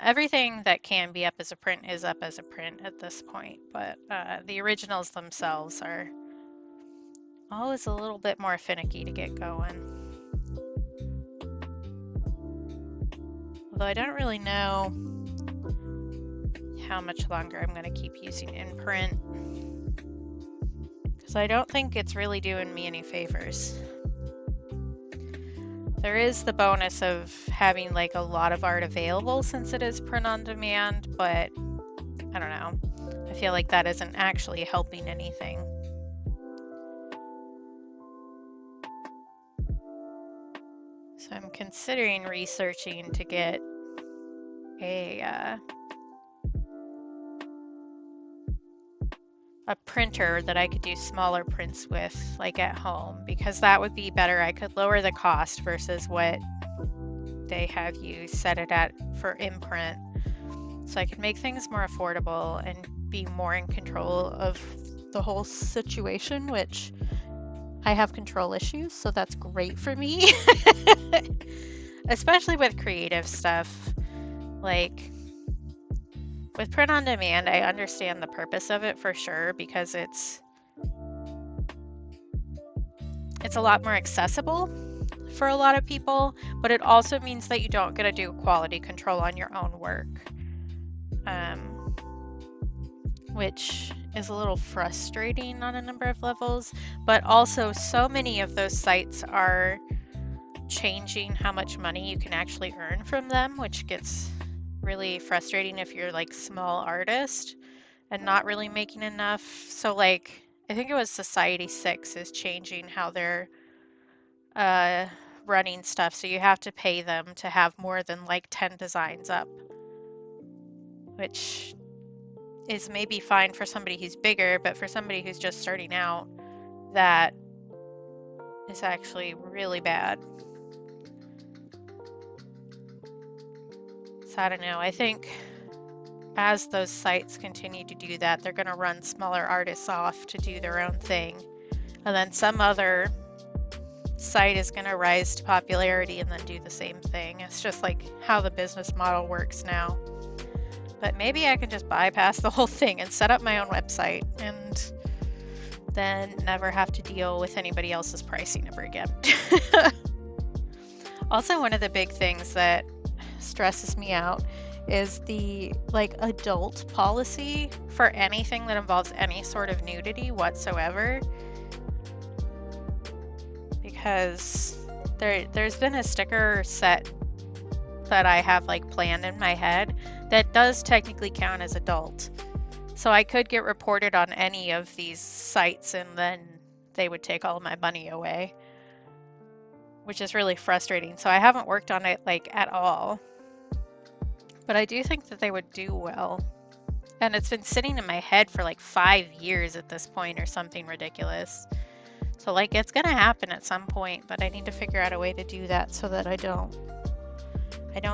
Everything that can be up as a print is up as a print at this point, but the originals themselves are always a little bit more finicky to get going. Although I don't really know how much longer I'm going to keep using in print, because I don't think it's really doing me any favors. There is the bonus of having like a lot of art available since it is print on demand, but I don't know. I feel like that isn't actually helping anything. So I'm considering researching to get a printer that I could do smaller prints with, like at home, because that would be better. I could lower the cost versus what they have you set it at for imprint, so I could make things more affordable and be more in control of the whole situation, which I have control issues, so that's great for me. Especially with creative stuff. Like with print on demand, I understand the purpose of it for sure, because it's a lot more accessible for a lot of people, but it also means that you don't get to do quality control on your own work, which is a little frustrating on a number of levels. But also, so many of those sites are changing how much money you can actually earn from them, which gets really frustrating if you're like small artist and not really making enough. So like I think it was Society 6 is changing how they're running stuff, so you have to pay them to have more than like 10 designs up, which is maybe fine for somebody who's bigger, but for somebody who's just starting out, that is actually really bad. So I don't know, I think as those sites continue to do that, they're going to run smaller artists off to do their own thing, and then some other site is going to rise to popularity and then do the same thing. It's just like how the business model works now. But maybe I can just bypass the whole thing and set up my own website and then never have to deal with anybody else's pricing ever again. Also, one of the big things that stresses me out is the like adult policy for anything that involves any sort of nudity whatsoever. Because there's been a sticker set that I have like planned in my head that does technically count as adult. So I could get reported on any of these sites and then they would take all of my money away, which is really frustrating. So I haven't worked on it like at all, but I do think that they would do well. And it's been sitting in my head for like 5 years at this point or something ridiculous. So like it's gonna happen at some point, but I need to figure out a way to do that so that I don't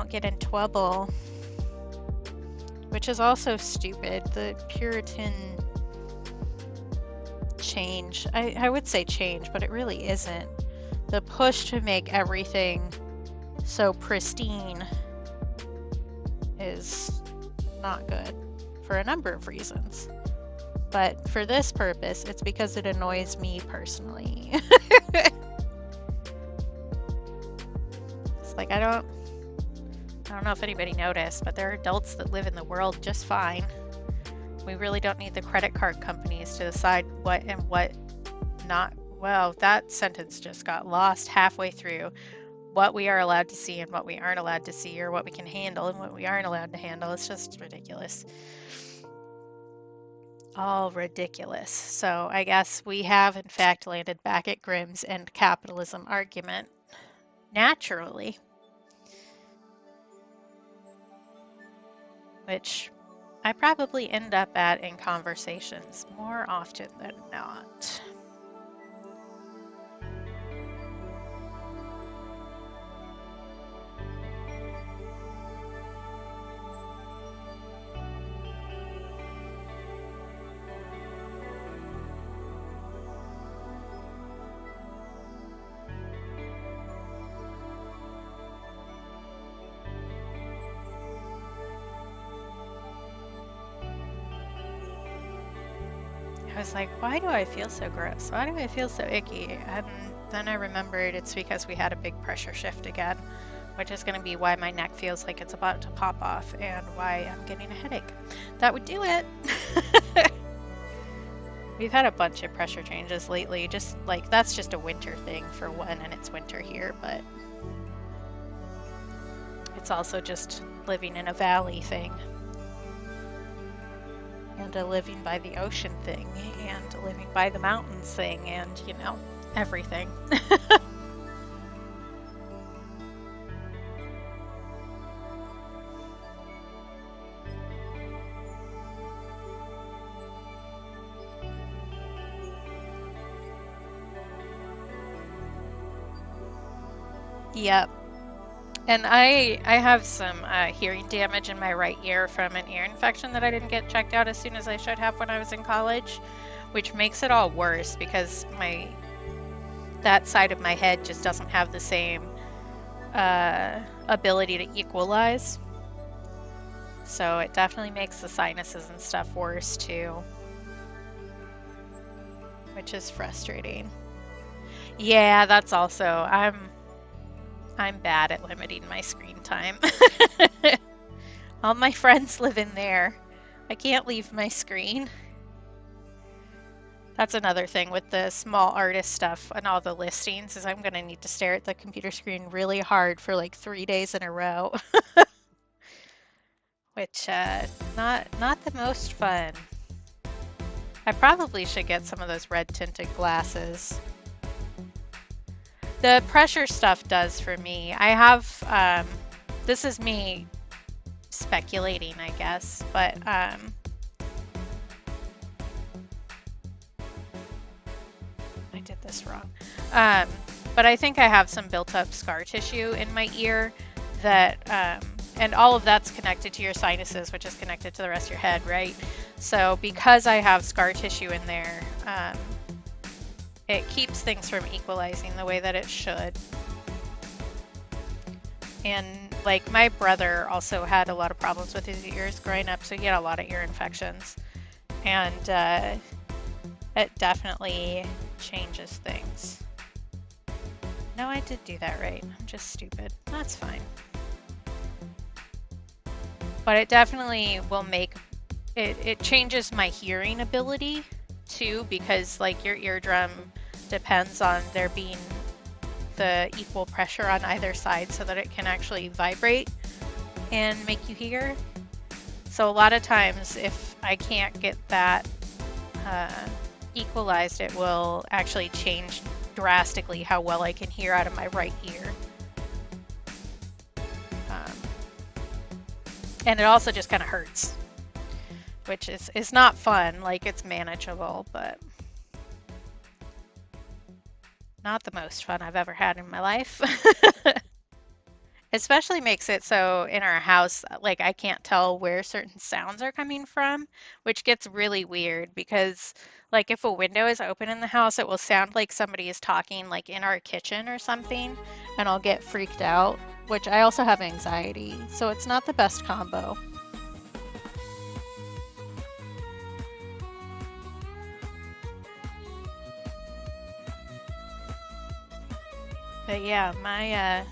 get in trouble. Which is also stupid. The Puritan change, I would say change, but it really isn't. The push to make everything so pristine is not good for a number of reasons. But for this purpose, it's because it annoys me personally. It's like I don't know if anybody noticed, but there are adults that live in the world just fine. We really don't need the credit card companies to decide what and what not. Well, that sentence just got lost halfway through. What we are allowed to see and what we aren't allowed to see, or what we can handle and what we aren't allowed to handle. It's just ridiculous. All ridiculous. So I guess we have in fact landed back at Grimm's end capitalism argument naturally, which I probably end up at in conversations more often than not. I was like, why do I feel so gross? Why do I feel so icky? And then I remembered it's because we had a big pressure shift again, which is going to be why my neck feels like it's about to pop off and why I'm getting a headache. That would do it. We've had a bunch of pressure changes lately, just like that's just a winter thing for one, and it's winter here, but it's also just living in a valley thing. And a living by the ocean thing, and a living by the mountains thing, and you know, everything. Yep. And I have some hearing damage in my right ear from an ear infection that I didn't get checked out as soon as I should have when I was in college, which makes it all worse because that side of my head just doesn't have the same ability to equalize. So it definitely makes the sinuses and stuff worse too, which is frustrating. Yeah, that's also, I'm bad at limiting my screen time. All my friends live in there. I can't leave my screen. That's another thing with the small artist stuff and all the listings is I'm going to need to stare at the computer screen really hard for like 3 days in a row, which not the most fun. I probably should get some of those red tinted glasses. The pressure stuff does for me. I have, this is me speculating, I guess, but I did this wrong. But I think I have some built up scar tissue in my ear that, and all of that's connected to your sinuses, which is connected to the rest of your head, right? So because I have scar tissue in there, it keeps things from equalizing the way that it should. And like my brother also had a lot of problems with his ears growing up, so he had a lot of ear infections. And it definitely changes things. No, I did do that right. I'm just stupid. That's fine. But it definitely will make it changes my hearing ability too, because like your eardrum depends on there being the equal pressure on either side so that it can actually vibrate and make you hear. So a lot of times if I can't get that equalized, it will actually change drastically how well I can hear out of my right ear. And it also just kind of hurts, which is not fun. Like, it's manageable, but not the most fun I've ever had in my life. Especially makes it so in our house, like, I can't tell where certain sounds are coming from, which gets really weird because, like, if a window is open in the house, it will sound like somebody is talking, like, in our kitchen or something, and I'll get freaked out, which I also have anxiety, so it's not the best combo. But yeah, my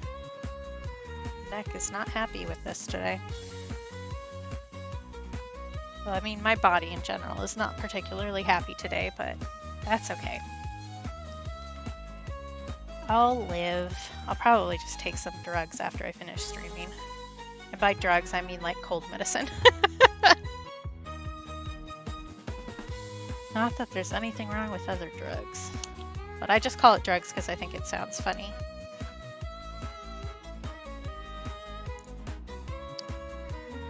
neck is not happy with this today. Well, I mean, my body in general is not particularly happy today, but that's okay. I'll live. I'll probably just take some drugs after I finish streaming. And by drugs, I mean like cold medicine. Not that there's anything wrong with other drugs, but I just call it drugs because I think it sounds funny.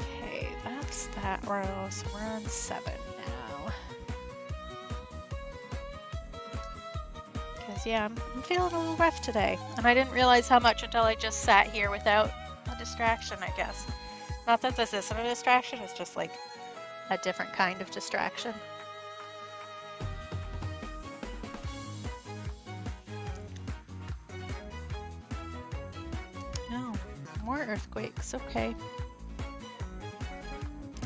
Okay, that's that row, so we're on 7 now. Because yeah, I'm feeling a little rough today, and I didn't realize how much until I just sat here without a distraction, I guess. Not that this isn't a distraction, it's just like a different kind of distraction. Oh, more earthquakes, okay.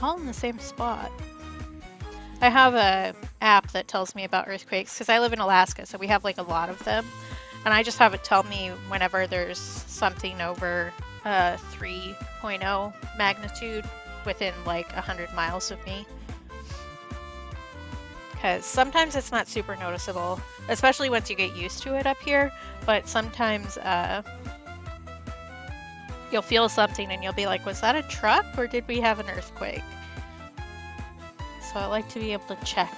All in the same spot. I have a app that tells me about earthquakes because I live in Alaska, so we have like a lot of them. And I just have it tell me whenever there's something over 3.0 magnitude within like 100 miles of me. Because sometimes it's not super noticeable, especially once you get used to it up here, but sometimes you'll feel something and you'll be like, was that a truck or did we have an earthquake? So I like to be able to check.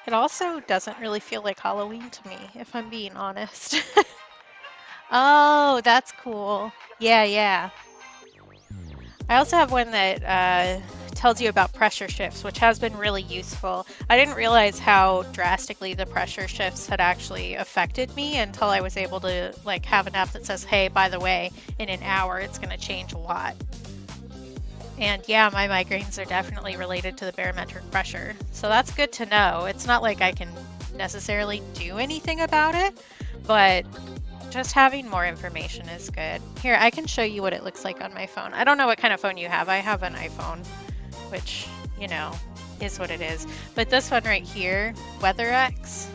It also doesn't really feel like Halloween to me, if I'm being honest. Oh, that's cool. Yeah, yeah. I also have one that tells you about pressure shifts, which has been really useful. I didn't realize how drastically the pressure shifts had actually affected me until I was able to like have an app that says, hey, by the way, in an hour it's going to change a lot. And yeah, my migraines are definitely related to the barometric pressure. So that's good to know. It's not like I can necessarily do anything about it, but just having more information is good. Here, I can show you what it looks like on my phone. I don't know what kind of phone you have. I have an iPhone, which, you know, is what it is. But this one right here, WeatherX,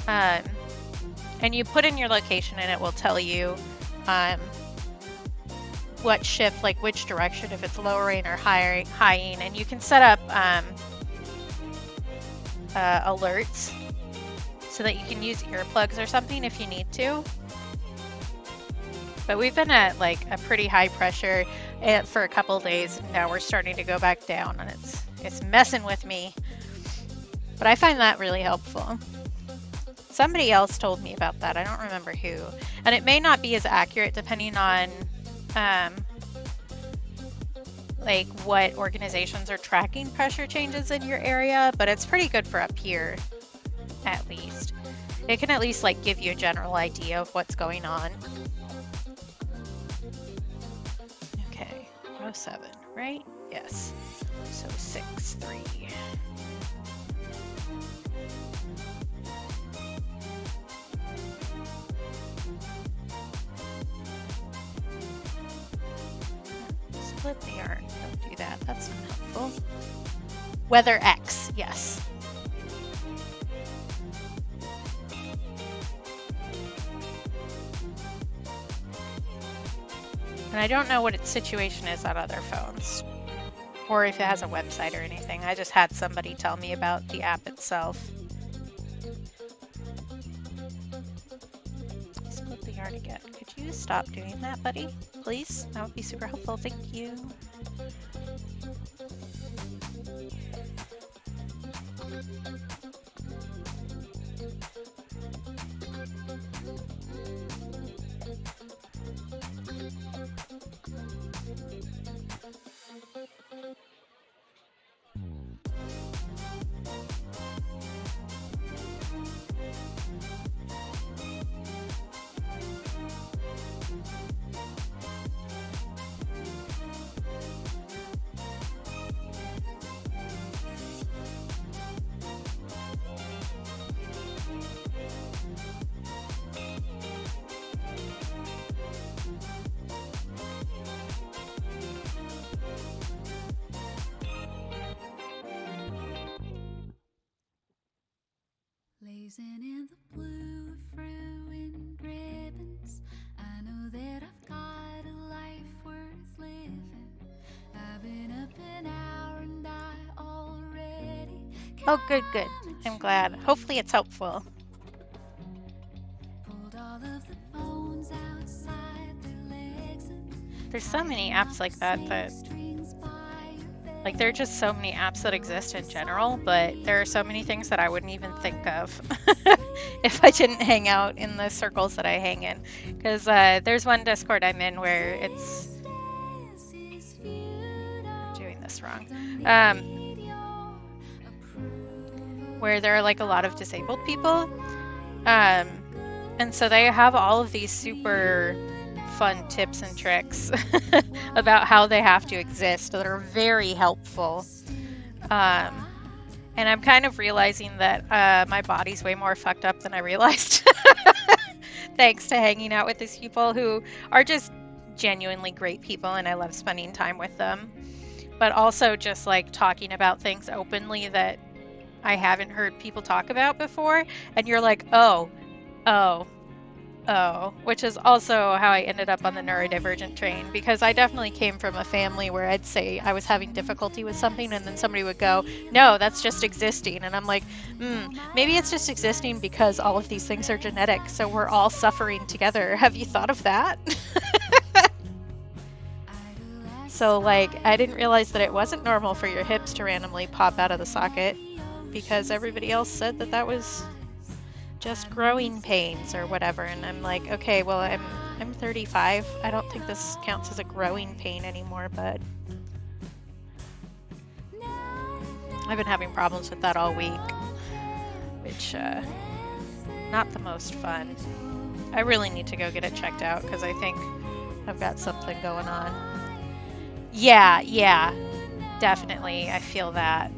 And you put in your location and it will tell you what shift, like which direction, if it's lowering or highing, and you can set up alerts so that you can use earplugs or something if you need to. But we've been at like a pretty high pressure for a couple of days. Now we're starting to go back down, and it's messing with me. But I find that really helpful. Somebody else told me about that. I don't remember who. And it may not be as accurate depending on like what organizations are tracking pressure changes in your area, but it's pretty good for up here, at least. It can at least like give you a general idea of what's going on. Okay, 07, right? Yes. So 6-3. Split the yarn. Don't do that. That's not helpful. Weather X. Yes. And I don't know what its situation is on other phones, or if it has a website or anything. I just had somebody tell me about the app itself. Split the yarn again. Could you stop doing that, buddy? Please? That would be super helpful. Thank you. Blazing in the blue of ruined ribbons, I know that I've got a life worth living. I've been up an hour and I already. Oh, good, good. I'm glad. Hopefully it's helpful. Pulled all of the bones outside their legs and There's so many apps like that like there are just so many apps that exist in general, but there are so many things that I wouldn't even think of if I didn't hang out in the circles that I hang in. Because there's one Discord I'm in where it's doing this wrong. Where there are like a lot of disabled people. And so they have all of these super fun tips and tricks about how they have to exist that are very helpful. And I'm kind of realizing that my body's way more fucked up than I realized. Thanks to hanging out with these people who are just genuinely great people, and I love spending time with them. But also just like talking about things openly that I haven't heard people talk about before. And you're like, oh, which is also how I ended up on the neurodivergent train, because I definitely came from a family where I'd say I was having difficulty with something and then somebody would go, no, that's just existing. And I'm like, maybe it's just existing because all of these things are genetic, so we're all suffering together. Have you thought of that? So like, I didn't realize that it wasn't normal for your hips to randomly pop out of the socket because everybody else said that that was just growing pains or whatever. And I'm like, okay, well, I'm 35. I don't think this counts as a growing pain anymore, but I've been having problems with that all week, which not the most fun. I really need to go get it checked out because I think I've got something going on. Yeah, definitely. I feel that.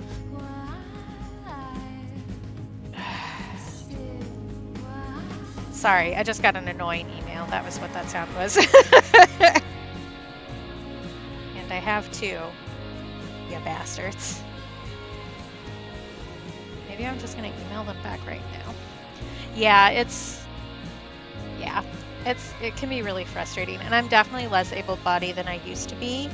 Sorry, I just got an annoying email. That was what that sound was. And I have two. You bastards. Maybe I'm just going to email them back right now. Yeah, it can be really frustrating, and I'm definitely less able-bodied than I used to be.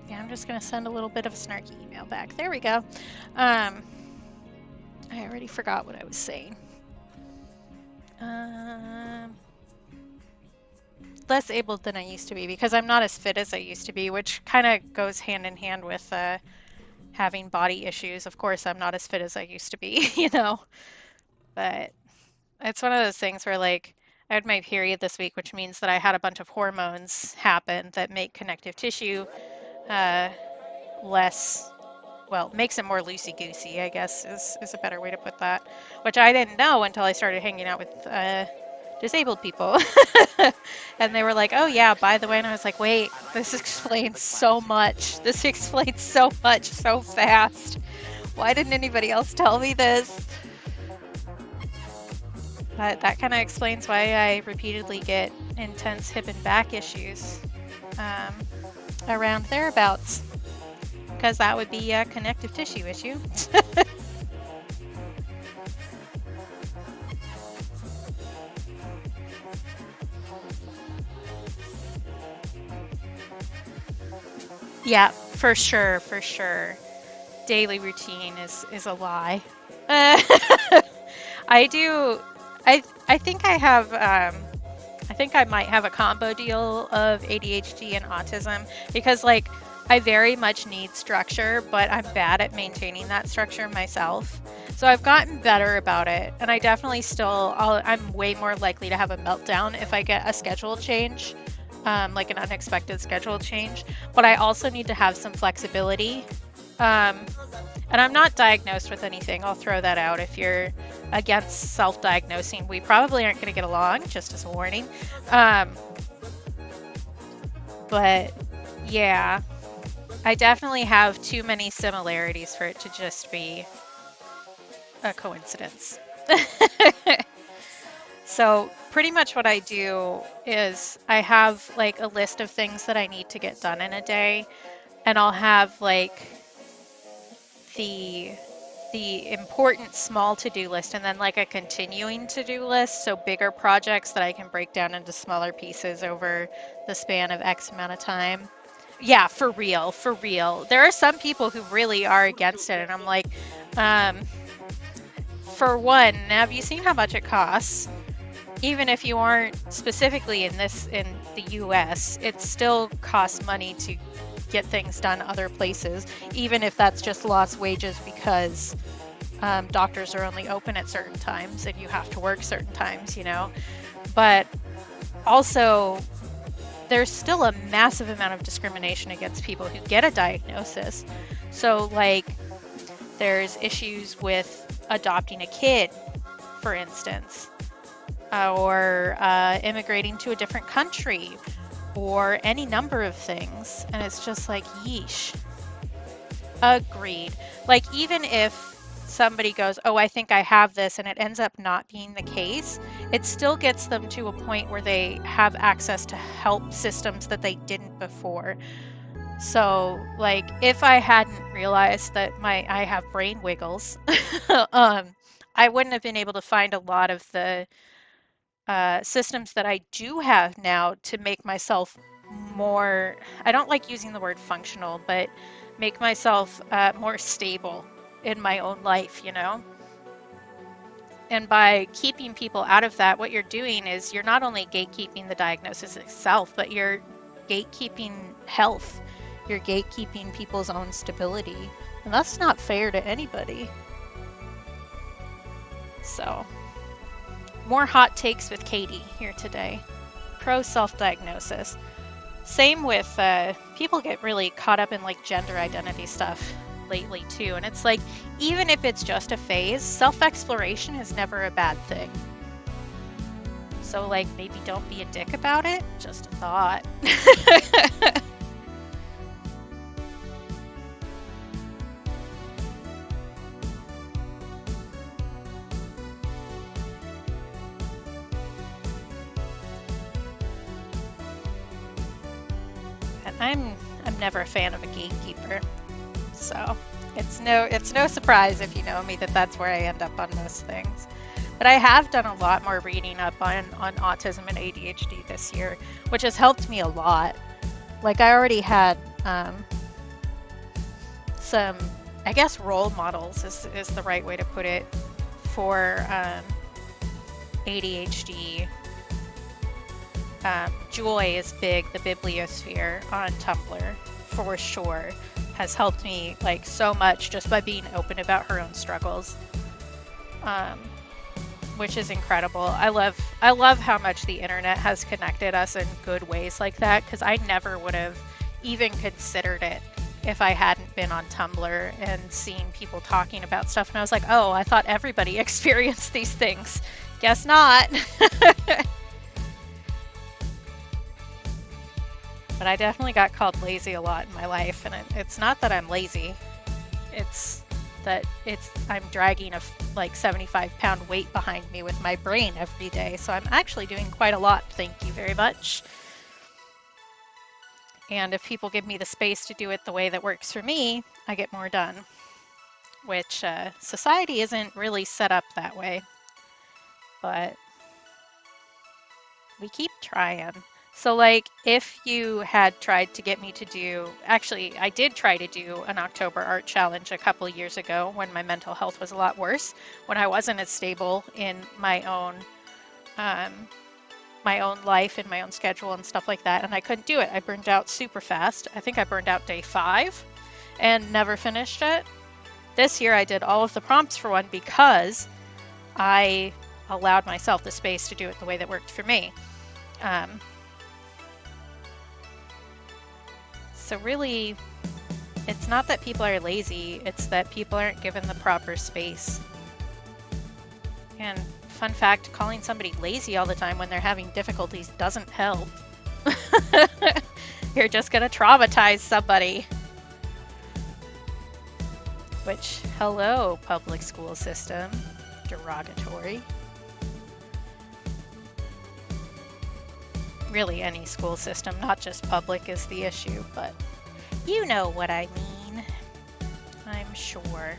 Yeah, I'm just gonna send a little bit of a snarky email back. There we go. I already forgot what I was saying. Less able than I used to be because I'm not as fit as I used to be, which kind of goes hand in hand with having body issues. Of course, I'm not as fit as I used to be, you know, but it's one of those things where, like, I had my period this week, which means that I had a bunch of hormones happen that make connective tissue uh, less, well, makes it more loosey-goosey, I guess is a better way to put that, which I didn't know until I started hanging out with disabled people. And they were like, oh yeah, by the way, and I was like, wait, this explains so much. This explains so much so fast. Why didn't anybody else tell me this? But that kind of explains why I repeatedly get intense hip and back issues around thereabouts, because that would be a connective tissue issue. Yeah, for sure, for sure. Daily routine is a lie. I do. I think I have. I think I might have a combo deal of ADHD and autism because, like, I very much need structure, but I'm bad at maintaining that structure myself. So I've gotten better about it, and I definitely still. I'm way more likely to have a meltdown if I get a schedule change. Like an unexpected schedule change, but I also need to have some flexibility. And I'm not diagnosed with anything. I'll throw that out. If you're against self-diagnosing, we probably aren't going to get along, just as a warning. But yeah, I definitely have too many similarities for it to just be a coincidence. So pretty much what I do is I have like a list of things that I need to get done in a day, and I'll have like the important small to-do list and then like a continuing to-do list, so bigger projects that I can break down into smaller pieces over the span of X amount of time. Yeah, for real, for real. There are some people who really are against it, and I'm like, for one, have you seen how much it costs? Even if you aren't specifically in the US, it still costs money to get things done other places, even if that's just lost wages because doctors are only open at certain times and you have to work certain times, you know. But also, there's still a massive amount of discrimination against people who get a diagnosis. So, like, there's issues with adopting a kid, for instance, or immigrating to a different country, or any number of things. And it's just like, yeesh. Agreed. Like, even if somebody goes, oh, I think I have this, and it ends up not being the case, it still gets them to a point where they have access to help systems that they didn't before. So, like, if I hadn't realized that I have brain wiggles, I wouldn't have been able to find a lot of the systems that I do have now to make myself more, I don't like using the word functional, but make myself more stable in my own life, you know? And by keeping people out of that, what you're doing is you're not only gatekeeping the diagnosis itself, but you're gatekeeping health. You're gatekeeping people's own stability. And that's not fair to anybody. So, more hot takes with Katie here today. Pro self-diagnosis. Same with people get really caught up in like gender identity stuff. lately too. And it's like, even if it's just a phase, self-exploration is never a bad thing. So like, maybe don't be a dick about it, just a thought. And I'm never a fan of a gatekeeper. So it's no surprise if you know me that that's where I end up on most things. But I have done a lot more reading up on autism and ADHD this year, which has helped me a lot. Like I already had some, I guess, role models is the right way to put it for ADHD. Joy is big, the bibliosphere on Tumblr, for sure, has helped me like so much just by being open about her own struggles, which is incredible. I love how much the internet has connected us in good ways like that, because I never would have even considered it if I hadn't been on Tumblr and seen people talking about stuff. And I was like, oh, I thought everybody experienced these things. Guess not. But I definitely got called lazy a lot in my life, and it's not that I'm lazy. It's that I'm dragging a like 75-pound weight behind me with my brain every day. So I'm actually doing quite a lot. Thank you very much. And if people give me the space to do it the way that works for me, I get more done, which society isn't really set up that way. But we keep trying. So like if you had tried to get me to do, actually I did try to do an October art challenge a couple of years ago when my mental health was a lot worse, when I wasn't as stable in my own life and my own schedule and stuff like that, and I couldn't do it. I burned out super fast. I think I burned out day 5 and never finished it. This year I did all of the prompts for one because I allowed myself the space to do it the way that worked for me. So really, it's not that people are lazy, it's that people aren't given the proper space. And fun fact, calling somebody lazy all the time when they're having difficulties doesn't help. You're just gonna traumatize somebody. Which, hello, public school system. Derogatory. Really, any school system, not just public, is the issue, but you know what I mean, I'm sure.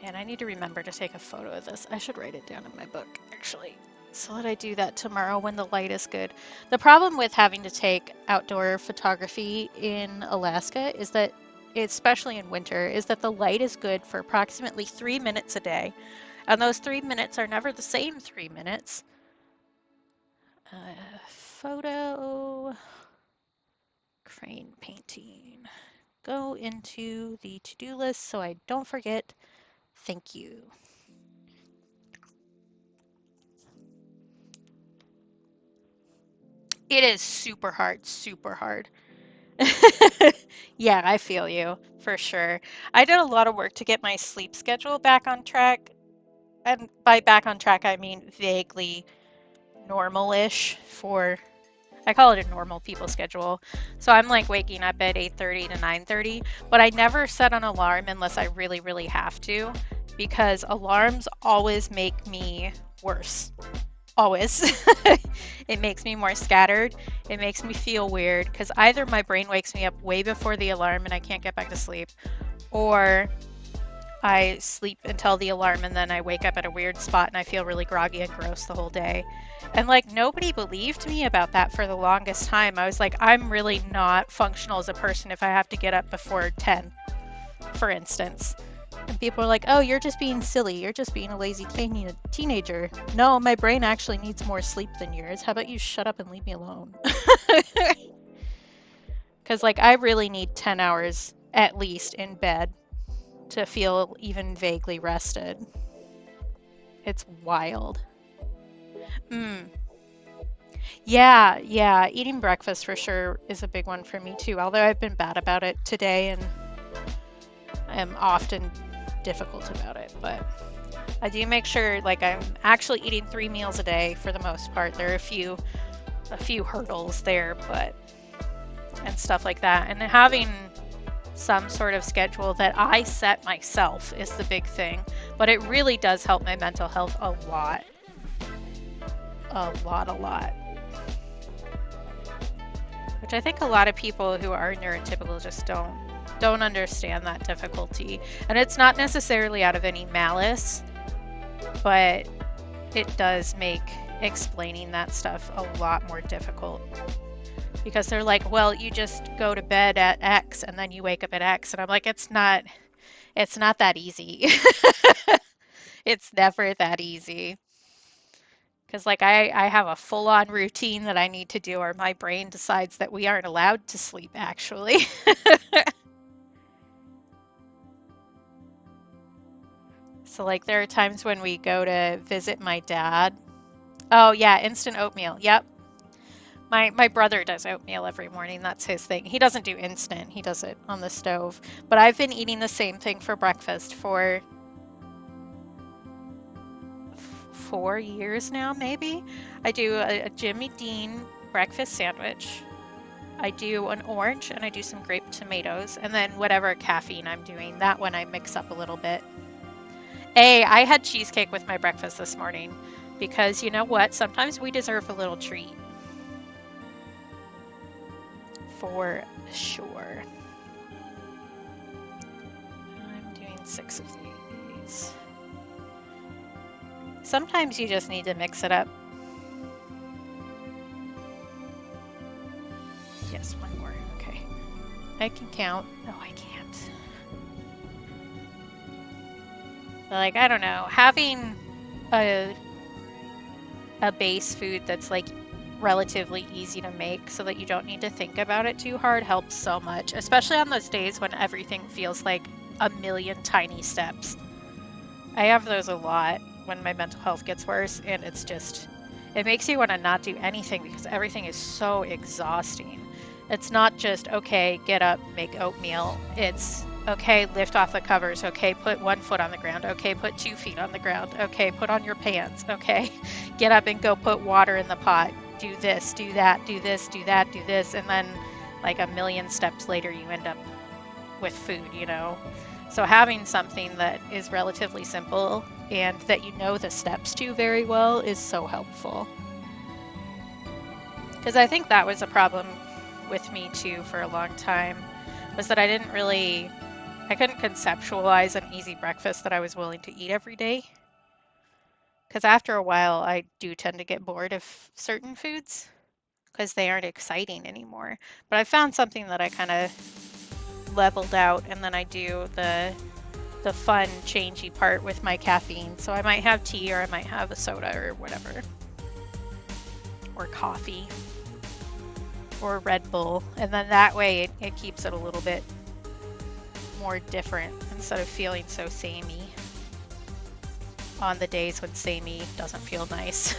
And I need to remember to take a photo of this. I should write it down in my book, actually, so that I do that tomorrow when the light is good. The problem with having to take outdoor photography in Alaska is that, especially in winter, is that the light is good for approximately 3 minutes a day. And those 3 minutes are never the same 3 minutes. Photo, crane painting. Go into the to-do list so I don't forget. Thank you. It is super hard, super hard. Yeah, I feel you, for sure. I did a lot of work to get my sleep schedule back on track. And by back on track, I mean vaguely normal-ish for, I call it a normal people schedule. So I'm like waking up at 8:30 to 9:30, but I never set an alarm unless I really, really have to, because alarms always make me worse. Always. It makes me more scattered. It makes me feel weird, because either my brain wakes me up way before the alarm and I can't get back to sleep, or I sleep until the alarm and then I wake up at a weird spot and I feel really groggy and gross the whole day. And like nobody believed me about that for the longest time. I was like, I'm really not functional as a person if I have to get up before 10, for instance. And people are like, oh, you're just being silly. You're just being a lazy teenager. No, my brain actually needs more sleep than yours. How about you shut up and leave me alone? Because like I really need 10 hours at least in bed to feel even vaguely rested. It's wild. Yeah, yeah, eating breakfast for sure is a big one for me too, although I've been bad about it today and am often difficult about it, but I do make sure like I'm actually eating 3 meals a day for the most part. There are a few hurdles there, but and stuff like that. And having some sort of schedule that I set myself is the big thing, but it really does help my mental health a lot. A lot. Which I think a lot of people who are neurotypical just don't understand that difficulty. And it's not necessarily out of any malice, but it does make explaining that stuff a lot more difficult. Because they're like, well, you just go to bed at X and then you wake up at X. And I'm like, it's not that easy. It's never that easy. Because like I have a full-on routine that I need to do, or my brain decides that we aren't allowed to sleep, actually. So like there are times when we go to visit my dad. Oh yeah, instant oatmeal. Yep. My brother does oatmeal every morning. That's his thing. He doesn't do instant. He does it on the stove. But I've been eating the same thing for breakfast for 4 years now, maybe. I do a Jimmy Dean breakfast sandwich. I do an orange and I do some grape tomatoes, and then whatever caffeine I'm doing, that one I mix up a little bit. I had cheesecake with my breakfast this morning because you know what? Sometimes we deserve a little treat. For sure. I'm doing 6 of these. Sometimes you just need to mix it up. Yes, one more. Okay. I can count. No, I can't. But like, I don't know. Having a base food that's like relatively easy to make so that you don't need to think about it too hard helps so much, especially on those days when everything feels like a million tiny steps. I have those a lot when my mental health gets worse, and it's just, it makes you want to not do anything because everything is so exhausting. It's not just, okay, get up, make oatmeal. It's, okay, lift off the covers. Okay, put 1 foot on the ground. Okay, put 2 feet on the ground. Okay, put on your pants. Okay, get up and go put water in the pot. Do this, do that, do this, do that, do this. And then like a million steps later, you end up with food, you know? So having something that is relatively simple and that you know the steps to very well is so helpful. Because I think that was a problem with me too for a long time, was that I couldn't conceptualize an easy breakfast that I was willing to eat every day. Because after a while, I do tend to get bored of certain foods because they aren't exciting anymore. But I found something that I kind of leveled out, and then I do the fun, changey part with my caffeine. So I might have tea, or I might have a soda, or whatever, or coffee, or Red Bull, and then that way it keeps it a little bit more different instead of feeling so samey on the days when samey doesn't feel nice.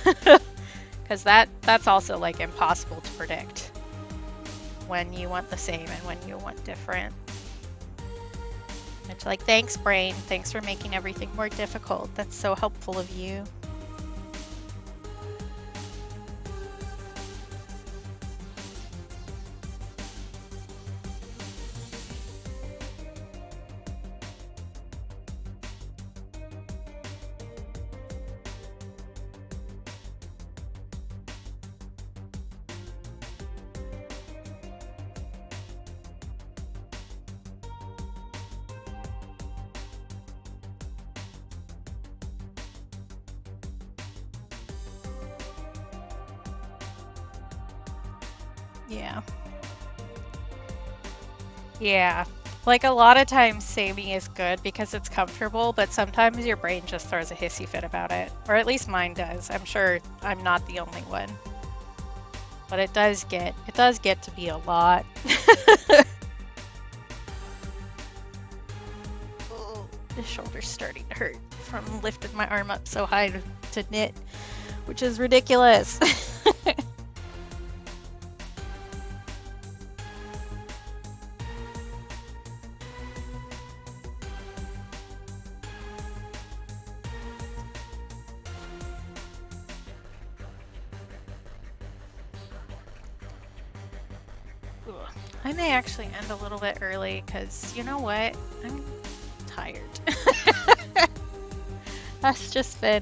Because that's also like impossible to predict when you want the same and when you want different. It's like, thanks brain, thanks for making everything more difficult. That's so helpful of you. Yeah. Yeah. Like a lot of times samey is good because it's comfortable, but sometimes your brain just throws a hissy fit about it. Or at least mine does. I'm sure I'm not the only one. But it does get to be a lot. Oh, the shoulder's starting to hurt from lifting my arm up so high to knit, which is ridiculous. I may actually end a little bit early because you know what? I'm tired. That's just been,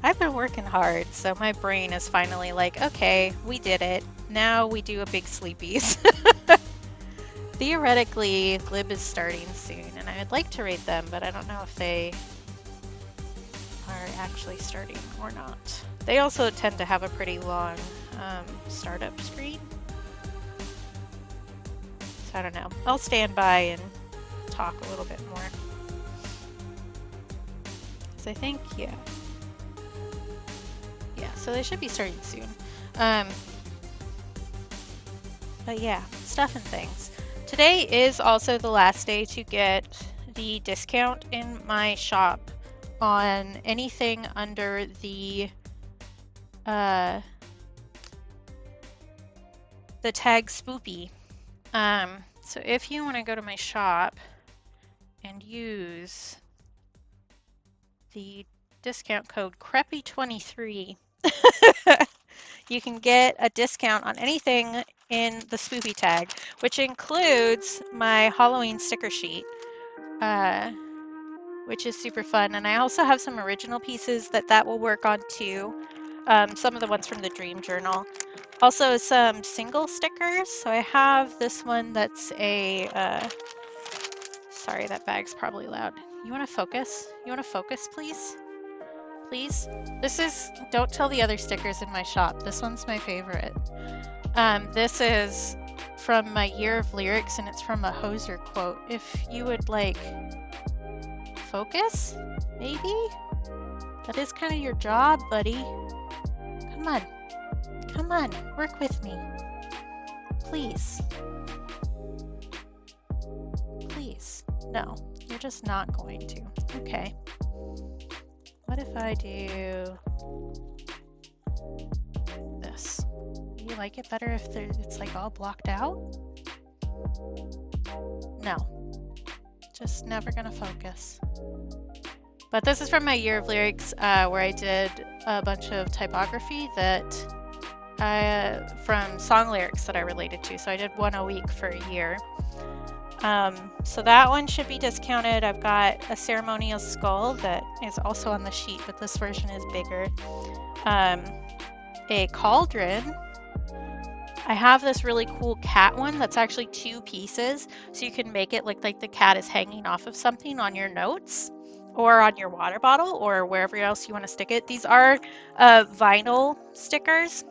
I've been working hard, so my brain is finally like, okay, we did it. Now we do a big sleepies. Theoretically, Lib is starting soon, and I would like to rate them, but I don't know if they are actually starting or not. They also tend to have a pretty long startup screen. So I don't know. I'll stand by and talk a little bit more. So I think, yeah. Yeah, so they should be starting soon. But yeah, stuff and things. Today is also the last day to get the discount in my shop on anything under the tag spoopy. So if you want to go to my shop and use the discount code CREPY23, you can get a discount on anything in the spoopy tag, which includes my Halloween sticker sheet, which is super fun. And I also have some original pieces that will work on too. Some of the ones from the Dream Journal. Also some single stickers. So I have this one that's a, sorry, that bag's probably loud. You want to focus? You want to focus, please? Please? This is, don't tell the other stickers in my shop. This one's my favorite. This is from my year of lyrics, and it's from a Hoser quote. If you would like focus, maybe? That is kind of your job, buddy. Come on. Come on, work with me. Please. Please. No, you're just not going to. Okay. What if I do this? Do you like it better if it's like all blocked out? No. Just never gonna focus. But this is from my year of lyrics where I did a bunch of typography that from song lyrics that I related to. So I did one a week for a year. So that one should be discounted. I've got a ceremonial skull that is also on the sheet, but this version is bigger. A cauldron. I have this really cool cat one that's actually 2 pieces, so you can make it look like the cat is hanging off of something on your notes or on your water bottle or wherever else you want to stick it. These are vinyl stickers,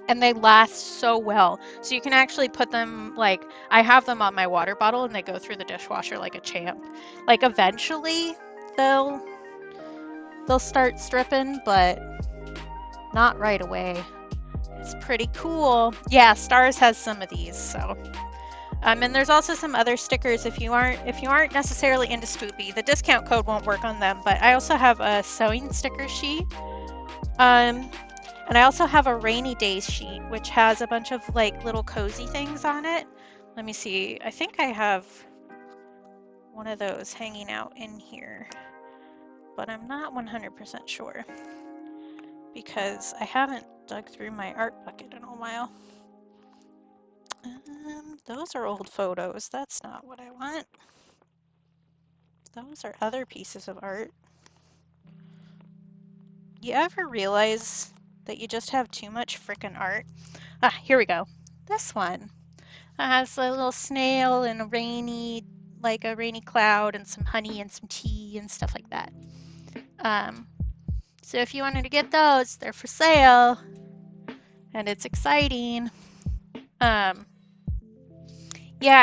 and they last so well. So you can actually put them, like, I have them on my water bottle and they go through the dishwasher like a champ. Like, eventually they'll start stripping, but not right away. It's pretty cool. Yeah, Stars has some of these, so. And there's also some other stickers if you aren't necessarily into spoopy. The discount code won't work on them, but I also have a sewing sticker sheet. And I also have a rainy days sheet, which has a bunch of like little cozy things on it. Let me see. I think I have one of those hanging out in here, but I'm not 100% sure because I haven't dug through my art bucket in a while. Those are old photos. That's not what I want. Those are other pieces of art. You ever realize that you just have too much frickin' art? Ah, here we go. This one. It has a little snail and a rainy cloud and some honey and some tea and stuff like that. So if you wanted to get those, they're for sale. And it's exciting. Yeah,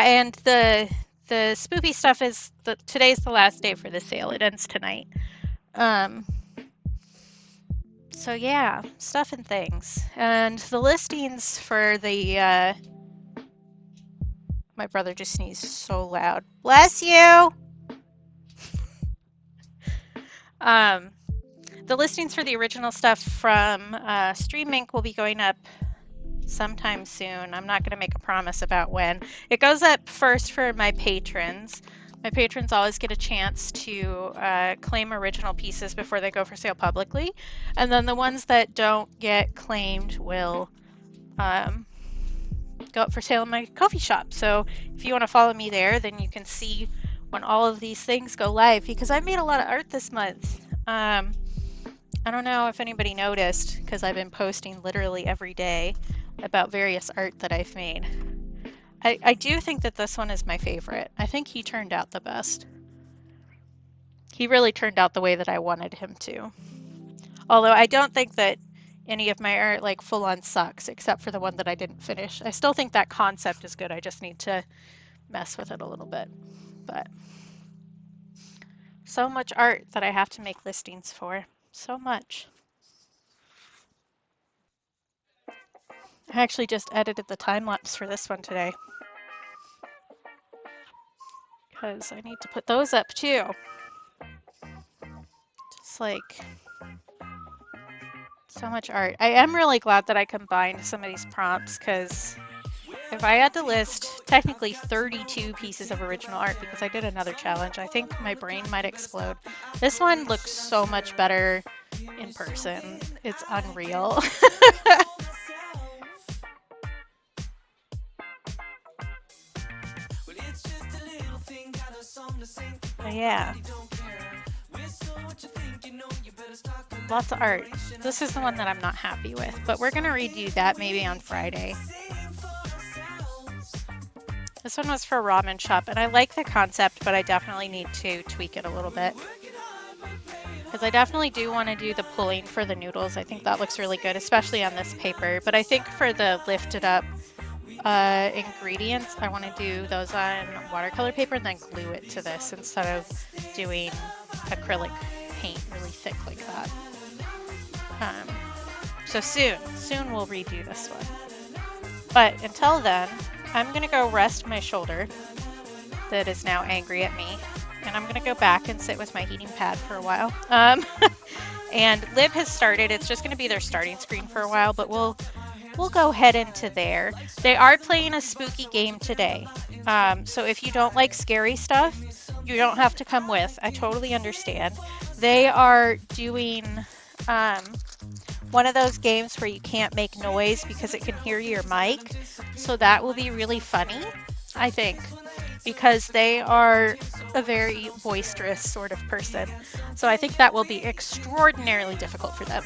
and the spoopy stuff is today's the last day for the sale. It ends tonight. So yeah, stuff and things. And the listings for the my brother just sneezed so loud. Bless you. The listings for the original stuff from StreamINK will be going up sometime soon. I'm not going to make a promise about when. It goes up first for my patrons. My patrons always get a chance to claim original pieces before they go for sale publicly. And then the ones that don't get claimed will go up for sale in my coffee shop. So if you want to follow me there, then you can see when all of these things go live, because I made a lot of art this month. I don't know if anybody noticed, because I've been posting literally every day about various art that I've made. I do think that this one is my favorite. I think he turned out the best. He really turned out the way that I wanted him to. Although I don't think that any of my art like full on sucks, except for the one that I didn't finish. I still think that concept is good. I just need to mess with it a little bit. But so much art that I have to make listings for. So much. I actually just edited the time lapse for this one today, because I need to put those up too. Just like so much art. I am really glad that I combined some of these prompts, because if I had to list technically 32 pieces of original art, because I did another challenge, I think my brain might explode. This one looks so much better in person. It's unreal. But yeah. Lots of art. This is the one that I'm not happy with, but we're gonna redo that maybe on Friday. This one was for a ramen shop, and I like the concept, but I definitely need to tweak it a little bit. Because I definitely do want to do the pulling for the noodles. I think that looks really good, especially on this paper. But I think for the lifted up ingredients, I want to do those on watercolor paper and then glue it to this instead of doing acrylic paint really thick like that. So soon we'll redo this one. But until then, I'm gonna go rest my shoulder that is now angry at me, and I'm gonna go back and sit with my heating pad for a while. And Lib has started. It's just gonna be their starting screen for a while, but we'll go head into there. They are playing a spooky game today. So if you don't like scary stuff, you don't have to come with. I totally understand. They are doing one of those games where you can't make noise because it can hear your mic. So that will be really funny, I think, because they are a very boisterous sort of person. So I think that will be extraordinarily difficult for them.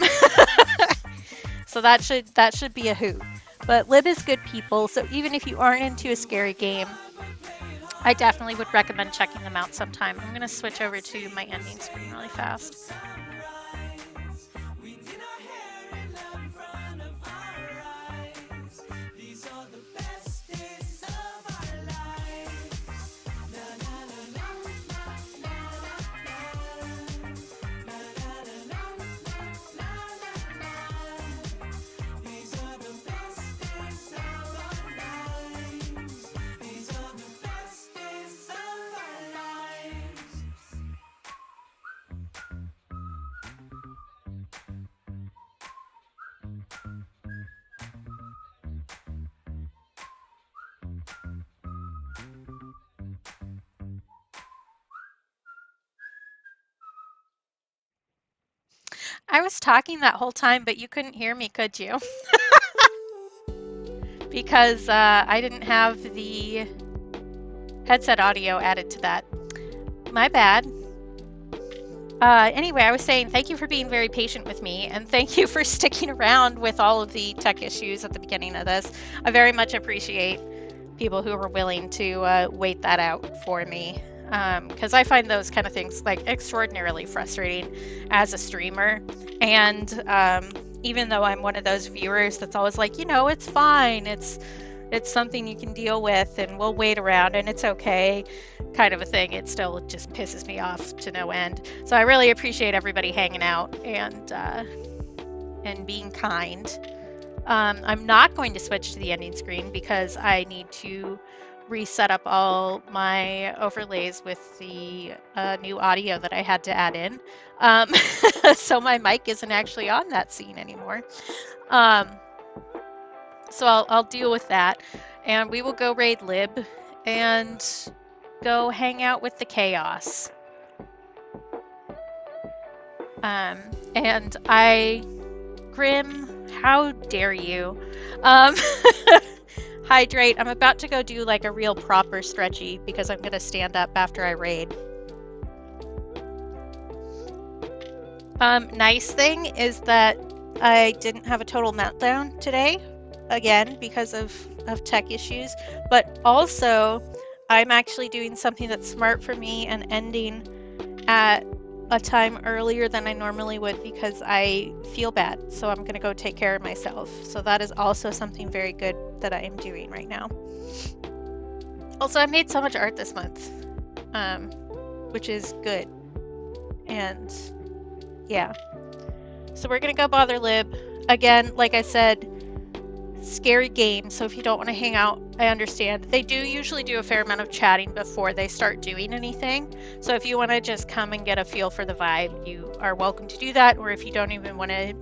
So that should be a hoot. But Lib is good people, so even if you aren't into a scary game, I definitely would recommend checking them out sometime. I'm going to switch over to my ending screen really fast. I was talking that whole time, but you couldn't hear me, could you? Because I didn't have the headset audio added to that. My bad. Anyway, I was saying thank you for being very patient with me, and thank you for sticking around with all of the tech issues at the beginning of this. I very much appreciate people who are willing to wait that out for me. Because I find those kind of things like extraordinarily frustrating as a streamer. And even though I'm one of those viewers that's always like, you know, it's fine, it's something you can deal with, and we'll wait around and it's okay, kind of a thing, it still just pisses me off to no end. So I really appreciate everybody hanging out and being kind. I'm not going to switch to the ending screen because I need to reset up all my overlays with the new audio that I had to add in. So my mic isn't actually on that scene anymore. So I'll deal with that, and we will go raid Lib and go hang out with the chaos. And Grim, how dare you? hydrate. I'm about to go do like a real proper stretchy because I'm gonna stand up after I raid. Nice thing is that I didn't have a total meltdown today, again, because of tech issues, but also I'm actually doing something that's smart for me and ending at a time earlier than I normally would because I feel bad. So I'm gonna go take care of myself. So that is also something very good that I am doing right now. Also, I made so much art this month, which is good. And yeah. So we're gonna go bother Lib. Again, like I said, scary game, so if you don't want to hang out, I understand. They do usually do a fair amount of chatting before they start doing anything, so if you want to just come and get a feel for the vibe, you are welcome to do that, or if you don't even want to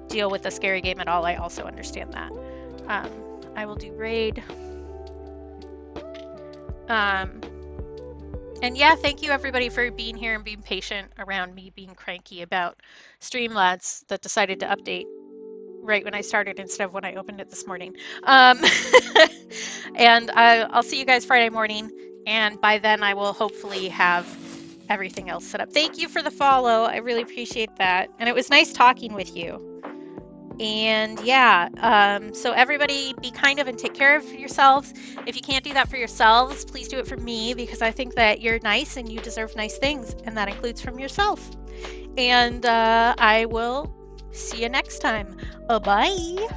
deal with the scary game at all, I also understand that. I will do raid. And yeah, thank you everybody for being here and being patient around me being cranky about Streamlabs that decided to update right when I started instead of when I opened it this morning. And I'll see you guys Friday morning, and by then I will hopefully have everything else set up. Thank you for the follow. I really appreciate that. And it was nice talking with you. And yeah, so everybody be kind of and take care of yourselves. If you can't do that for yourselves, please do it for me, because I think that you're nice and you deserve nice things, and that includes from yourself. And I will see you next time. Bye.